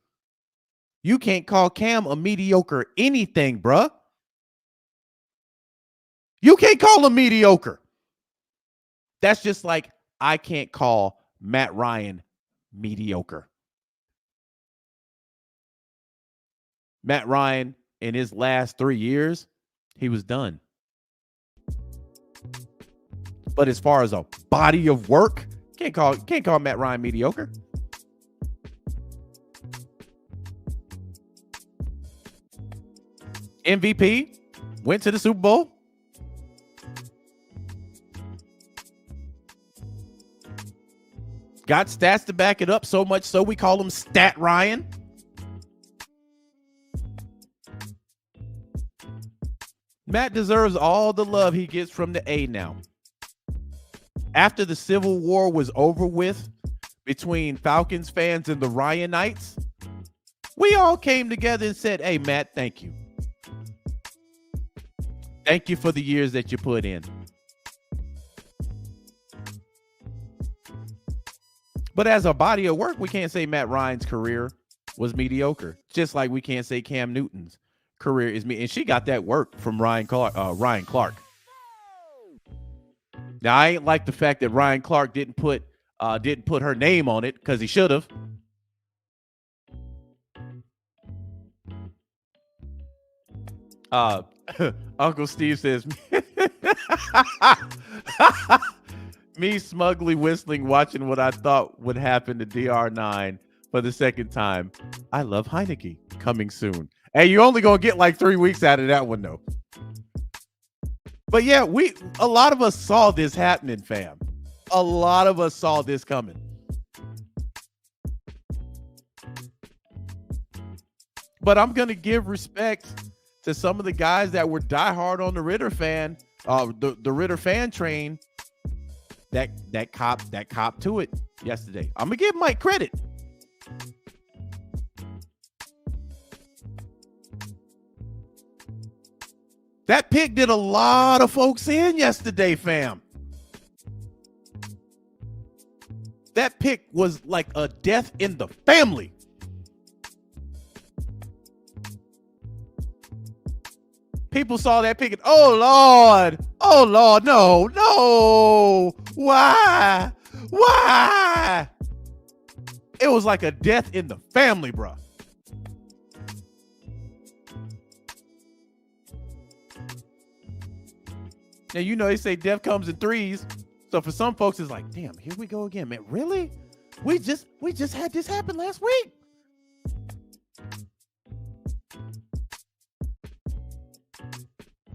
You can't call Cam a mediocre anything, bruh. You can't call him mediocre. That's just like I can't call Matt Ryan mediocre. Matt Ryan, in his last 3 years, he was done. But as far as a body of work, can't call Matt Ryan mediocre. MVP, went to the Super Bowl. Got stats to back it up, so much so we call him Stat Ryan. Matt deserves all the love he gets from the A now. After the Civil War was over with between Falcons fans and the Ryanites, we all came together and said, hey, Matt, thank you. Thank you for the years that you put in. But as a body of work, we can't say Matt Ryan's career was mediocre. Just like we can't say Cam Newton's career is me. And she got that work from Ryan Clark. Now, I ain't like the fact that Ryan Clark didn't put her name on it because he should have. Uncle Steve says, me smugly whistling, watching what I thought would happen to DR9 for the second time. I love Heineke, coming soon. Hey, you're only going to get like 3 weeks out of that one, though. But yeah, a lot of us saw this happening, fam. A lot of us saw this coming. But I'm going to give respect to some of the guys that were diehard on the Ridder fan, the Ridder fan train, that cop to it yesterday. I'm gonna give Mike credit. That pick did a lot of folks in yesterday, fam. That pick was like a death in the family. People saw that pick and, oh Lord, no, why? It was like a death in the family, bro. Now, you know, they say death comes in threes. So for some folks, it's like, damn, here we go again, man. Really? We just had this happen last week.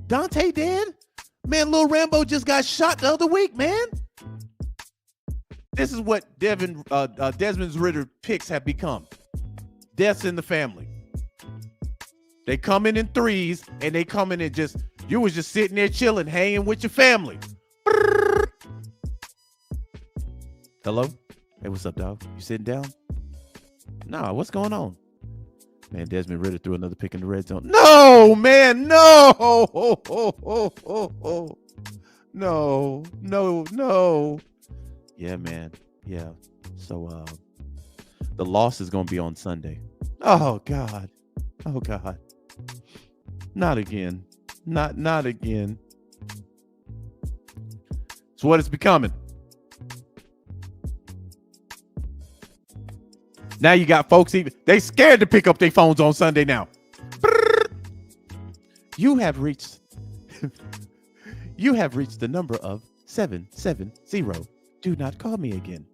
Dante dead? Man, Lil Rambo just got shot the other week, man. This is what Desmond Ridder picks have become. Deaths in the family. They come in threes, and they come in and you was just sitting there chilling, hanging with your family. Hello? Hey, what's up, dog? You sitting down? Nah, what's going on? Man, Desmond Ridder threw another pick in the red zone. No, man, no. No. Yeah, man. Yeah. So the loss is going to be on Sunday. Oh, God. Not again. Not again. It's what it's becoming. Now you got folks they scared to pick up their phones on Sunday now. You have reached the number of 770. Do not call me again.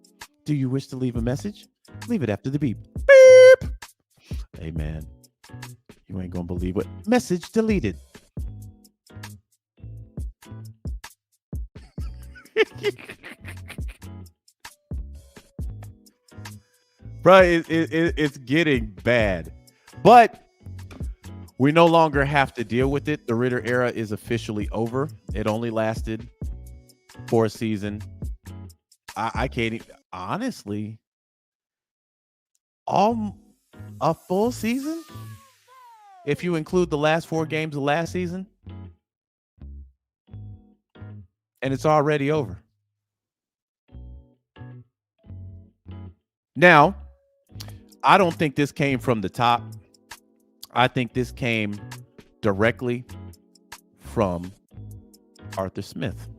Do you wish to leave a message? Leave it after the beep. Beep. Hey man, you ain't gonna believe what message deleted. Bro, it's getting bad. But we no longer have to deal with it. The Ridder era is officially over. It only lasted for a season. I can't even, honestly, a full season? If you include the last 4 games of last season? And it's already over. Now, I don't think this came from the top. I think this came directly from Arthur Smith.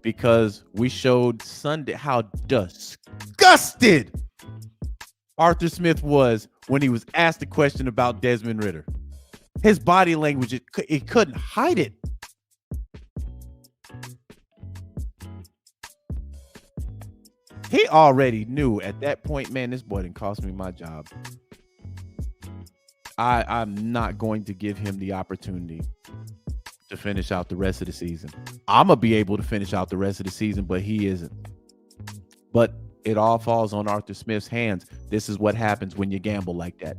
Because we showed Sunday how disgusted Arthur Smith was when he was asked a question about Desmond Ridder. His body language, it couldn't hide it. He already knew at that point, man, this boy didn't cost me my job. I'm not going to give him the opportunity to finish out the rest of the season. I'm going to be able to finish out the rest of the season, but he isn't. But it all falls on Arthur Smith's hands. This is what happens when you gamble like that.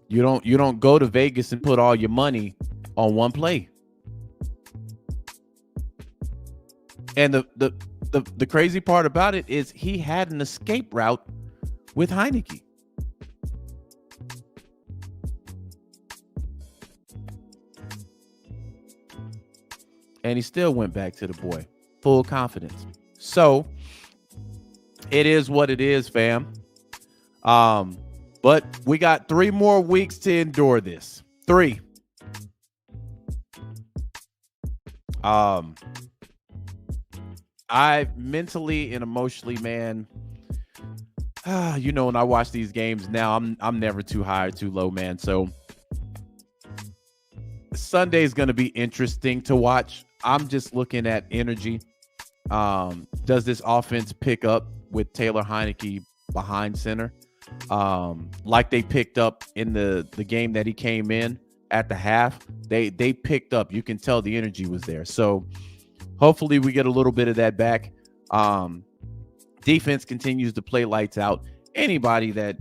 You don't go to Vegas and put all your money on one play. And the crazy part about it is he had an escape route with Heineke. And he still went back to the boy. Full confidence. So it is what it is, fam. But we got 3 more weeks to endure this. 3. I mentally and emotionally, man, you know, when I watch these games now, I'm never too high or too low, man. So Sunday is going to be interesting to watch. I'm just looking at energy. Does this offense pick up with Taylor Heineke behind center? Like they picked up in the game that he came in at the half. They picked up. You can tell the energy was there. So hopefully we get a little bit of that back. Defense continues to play lights out. Anybody that's,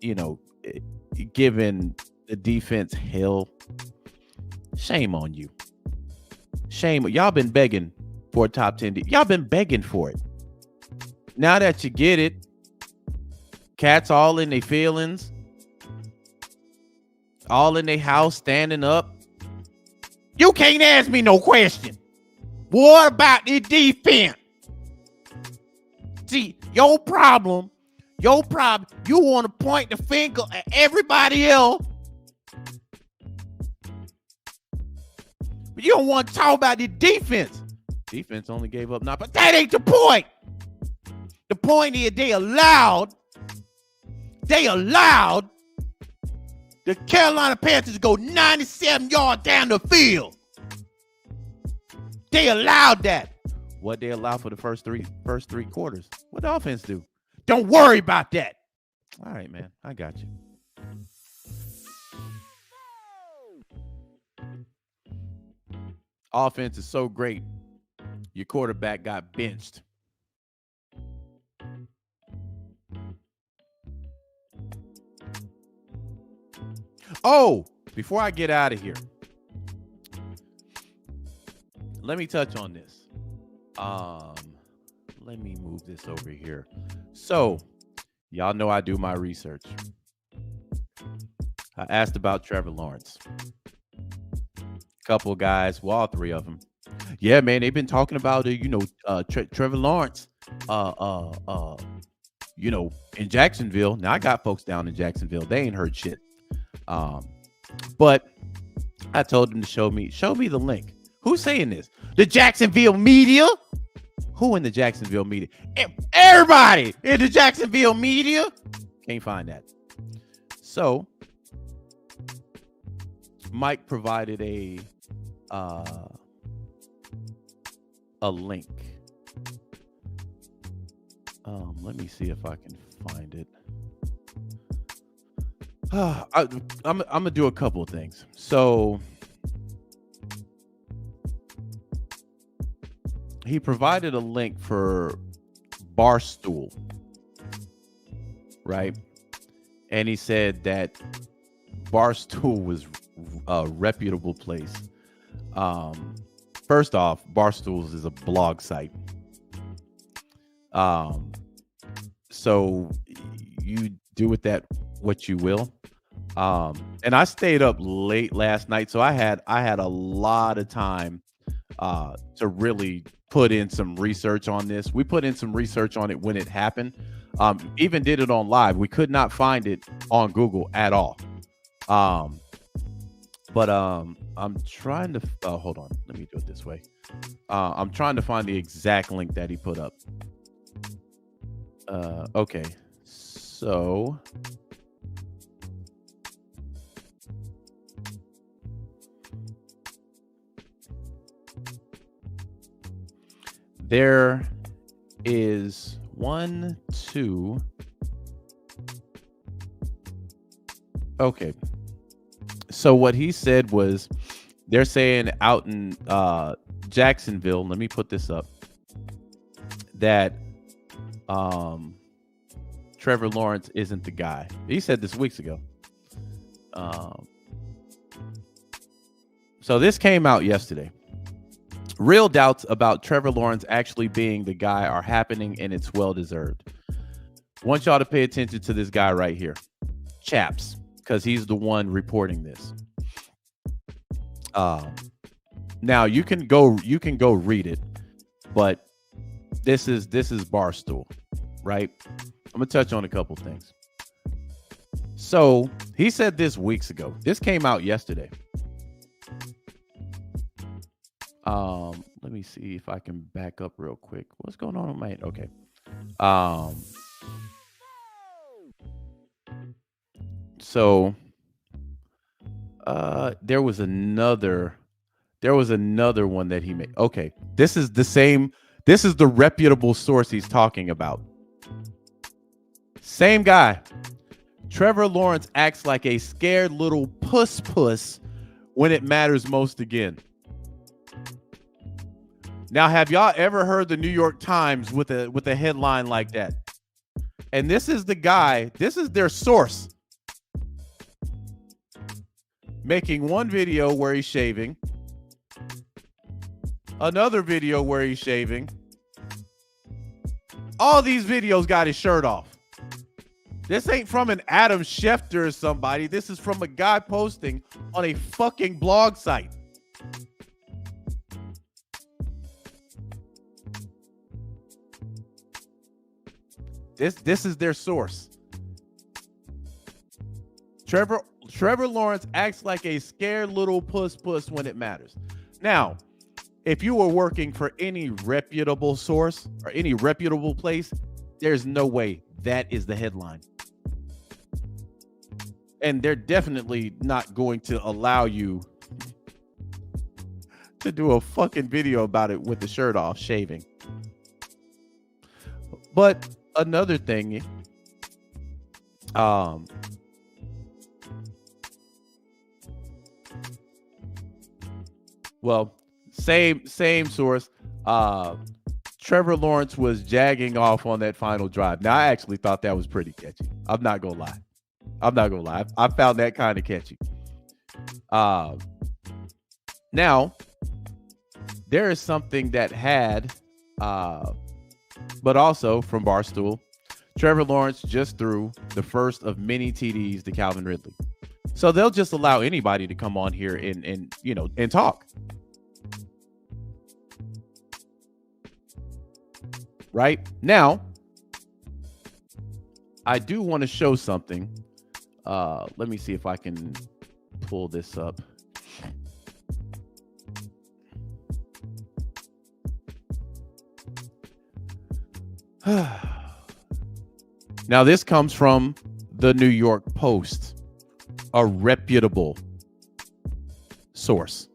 you know, giving the defense hell, shame on you. Shame. Y'all been begging for a top 10. Y'all been begging for it. Now that you get it, cats all in their feelings, all in their house, standing up. You can't ask me no question. What about the defense? See, your problem, you want to point the finger at everybody else, but you don't want to talk about the defense. Defense only gave up 9, but that ain't the point. The point is they allowed the Carolina Panthers to go 97 yards down the field. They allowed that. What they allowed for the first three quarters. What the offense do? Don't worry about that. All right, man. I got you. Offense is so great. Your quarterback got benched. Oh, before I get out of here, let me touch on this. Let me move this over here. So, y'all know I do my research. I asked about Trevor Lawrence. Couple of guys, well, all 3 of them. Yeah, man, they've been talking about it. Trevor Lawrence. In Jacksonville. Now I got folks down in Jacksonville. They ain't heard shit. But I told them to show me the link. Who's saying this? The Jacksonville media? Who in the Jacksonville media? Everybody in the Jacksonville media? Can't find that. So Mike provided a link. Let me see if I can find it. I'm gonna do a couple of things. So he provided a link for Barstool, right? And he said that Barstool was a reputable place. First off, Barstool is a blog site. So you do with that what you will. And I stayed up late last night, so I had a lot of time to really put in some research on this. We put in some research on it when it happened. Even did it on live. We could not find it on Google at all. But I'm trying to hold on. Let me do it this way. I'm trying to find the exact link that he put up. Okay, so there is 1, 2. Okay. So what he said was they're saying out in Jacksonville, let me put this up, that Trevor Lawrence isn't the guy. He said this weeks ago. So this came out yesterday. Real doubts about Trevor Lawrence actually being the guy are happening, and it's well-deserved. Want y'all to pay attention to this guy right here, Chaps, because he's the one reporting this. Now you can go read it, but this is Barstool, right? I'm gonna touch on a couple things. So he said this weeks ago. This came out yesterday. Let me see if I can back up real quick. What's going on with my okay? So there was another one that he made. Okay, this is the same. This is the reputable source he's talking about. Same guy. Trevor Lawrence acts like a scared little puss when it matters most again. Now, have y'all ever heard the New York Times with a headline like that? And this is the guy, this is their source, making one video where he's shaving, another video where he's shaving. All these videos got his shirt off. This ain't from an Adam Schefter or somebody. This is from a guy posting on a fucking blog site. This is their source. Trevor Lawrence acts like a scared little puss when it matters. Now, if you were working for any reputable source or any reputable place, there's no way that is the headline. And they're definitely not going to allow you to do a fucking video about it with the shirt off, shaving. But another thing, well, same source. Trevor Lawrence was jagging off on that final drive. Now, I actually thought that was pretty catchy. I'm not gonna lie. I found that kind of catchy. Now, there is something that had, but also from Barstool, Trevor Lawrence just threw the first of many TDs to Calvin Ridley. So they'll just allow anybody to come on here and talk. Right now, I do want to show something. Let me see if I can pull this up. Now, this comes from the New York Post, a reputable source.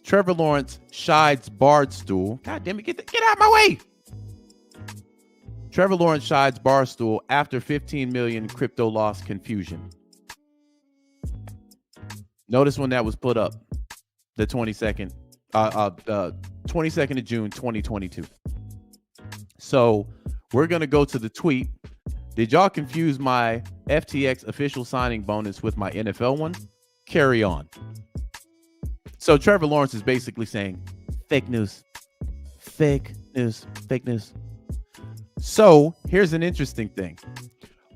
Trevor Lawrence shides Barstool. God damn it, get out of my way. Trevor Lawrence shides Barstool after 15 million crypto loss confusion. Notice when that was put up, the 22nd 22nd of June, 2022. So we're going to go to the tweet. Did y'all confuse my FTX official signing bonus with my NFL one? Carry on. So Trevor Lawrence is basically saying fake news, fake news, fake news. So here's an interesting thing.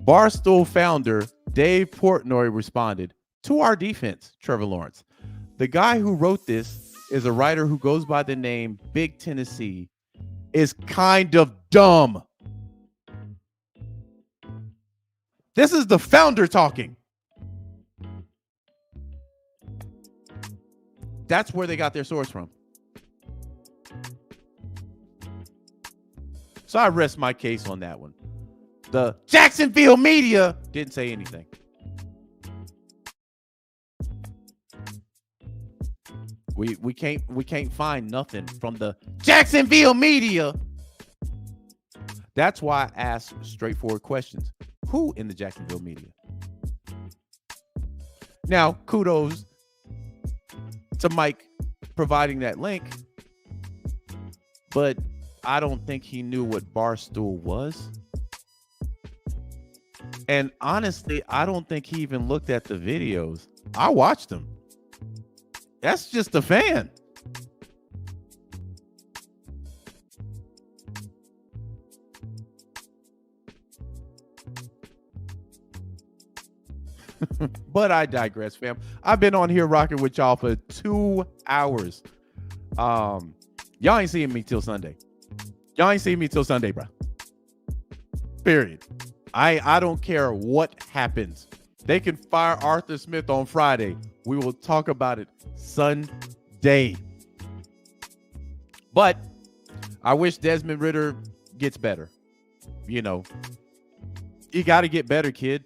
Barstool founder Dave Portnoy responded, to our defense, Trevor Lawrence. The guy who wrote this is a writer who goes by the name Big Tennessee, is kind of dumb. This is the founder talking. That's where they got their source from. So I rest my case on that one. The Jacksonville media didn't say anything. We can't find nothing from the Jacksonville media. That's why I ask straightforward questions. Who in the Jacksonville media? Now, kudos to Mike providing that link, but I don't think he knew what Barstool was. And honestly, I don't think he even looked at the videos. I watched them. That's just a fan. But I digress, fam. I've been on here rocking with y'all for 2 hours. Y'all ain't seeing me till Sunday. Y'all ain't seeing me till Sunday, bro. Period. I don't care what happens. They can fire Arthur Smith on Friday. We will talk about it Sunday. But I wish Desmond Ridder gets better. You know, you got to get better, kid.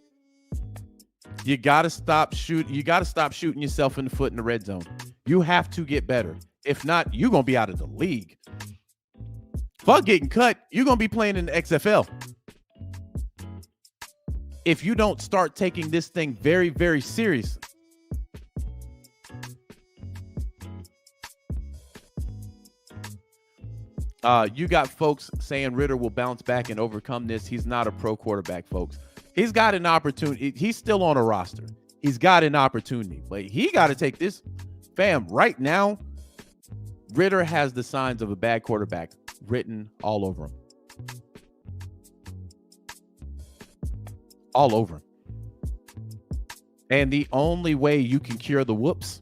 You got to stop shooting. You got to stop shooting yourself in the foot in the red zone. You have to get better. If not, you're going to be out of the league. Fuck getting cut. You're going to be playing in the XFL. If you don't start taking this thing very, very serious. You got folks saying Ridder will bounce back and overcome this. He's not a pro quarterback, folks. He's got an opportunity. He's still on a roster. He's got an opportunity, but he got to take this. Fam, right now, Ridder has the signs of a bad quarterback written all over him. All over him. And the only way you can cure the whoops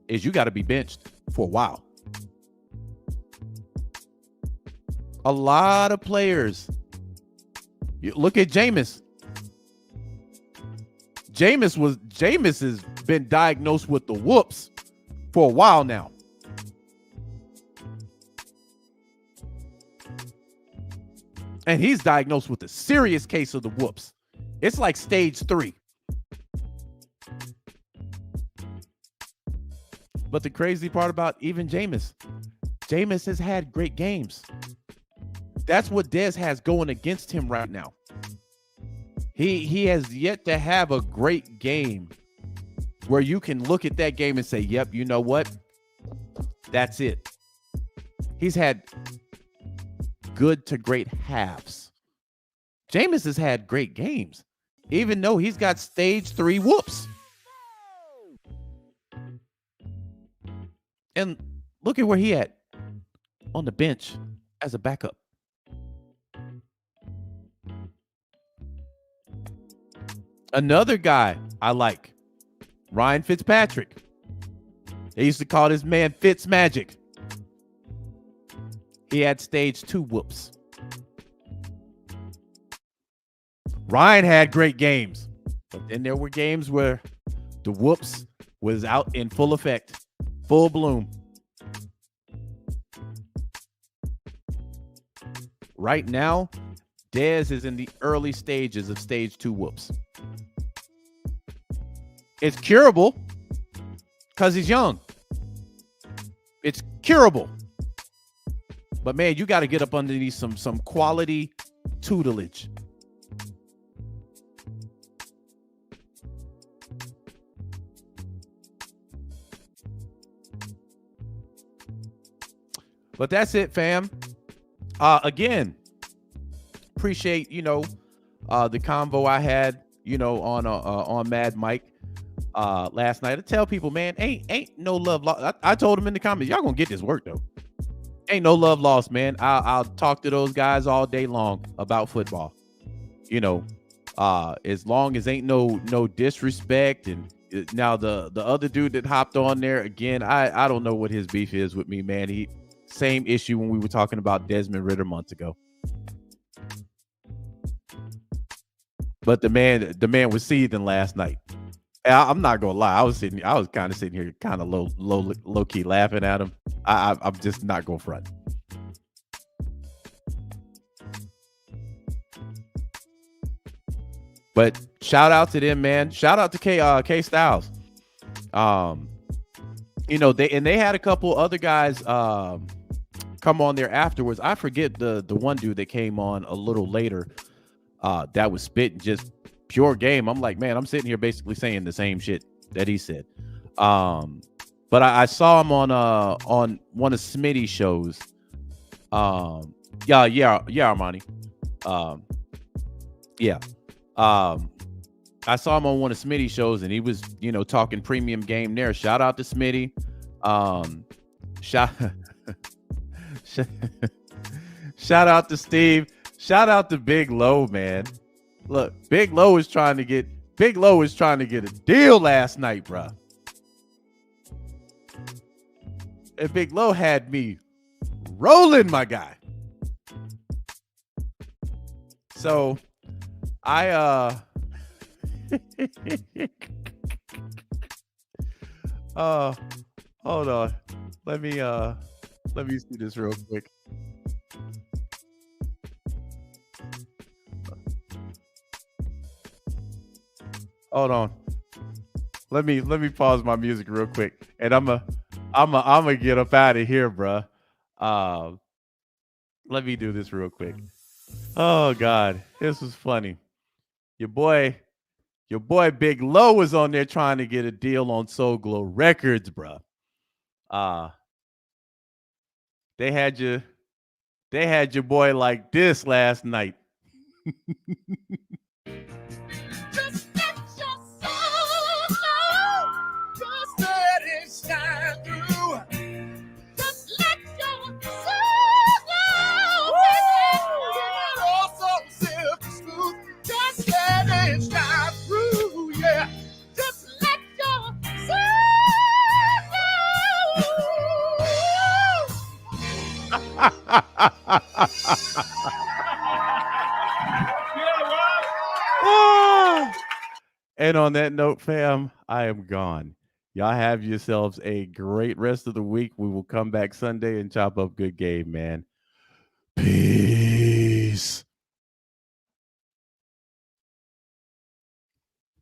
is you got to be benched for a while. A lot of players. You look at Jameis. Jameis has been diagnosed with the whoops for a while now. And he's diagnosed with a serious case of the whoops. It's like stage 3. But the crazy part about even Jameis has had great games. That's what Dez has going against him right now. He has yet to have a great game where you can look at that game and say, yep, you know what? That's it. He's had good to great halves. Jameis has had great games, even though he's got stage 3 whoops. And look at where he at on the bench as a backup. Another guy I like, Ryan Fitzpatrick. They used to call this man Fitz Magic. He had stage 2 whoops. Ryan had great games, but then there were games where the whoops was out in full effect, full bloom. Right now, Dez is in the early stages of stage 2 whoops. It's curable because he's young. It's curable. But man, you got to get up underneath some quality tutelage. But that's it, fam. Again, appreciate the convo I had on Mad Mike last night. I tell people, man, ain't no love lost. I told them in the comments, y'all gonna get this work though. Ain't no love lost, man. I'll talk to those guys all day long about football. As long as ain't no disrespect. And now the other dude that hopped on there again, I don't know what his beef is with me, man. Same issue when we were talking about Desmond Ridder months ago. But the man was seething last night. I'm not gonna lie. I was kind of sitting here, kind of low key laughing at him. I'm just not gonna front. But shout out to them, man. Shout out to K Styles. They had a couple other guys come on there afterwards. I forget the one dude that came on a little later that was spitting just pure game. I'm like, man, I'm sitting here basically saying the same shit that he said. But I saw him on one of Smitty's shows. Yeah, Armani. I saw him on one of Smitty's shows, and he was, talking premium game there. Shout out to Smitty. Shout out to Steve. Shout out to Big Low, man. Look, Big Low is trying to get a deal last night, bro. And Big Low had me rolling, my guy. So I hold on. Let me see this real quick. Hold on. Let me pause my music real quick, and I'm gonna get up out of here, bruh. Let me do this real quick. Oh God, this was funny. Your boy Big Low was on there trying to get a deal on Soul Glow Records, bruh. They had your boy like this last night. Just let your soul know. Just let it shine through. Just let your soul know. It's all so silky smooth. Just let it shine through. Yeah. Just let your And on that note, fam, I am gone. Y'all have yourselves a great rest of the week. We will come back Sunday and chop up good game, man.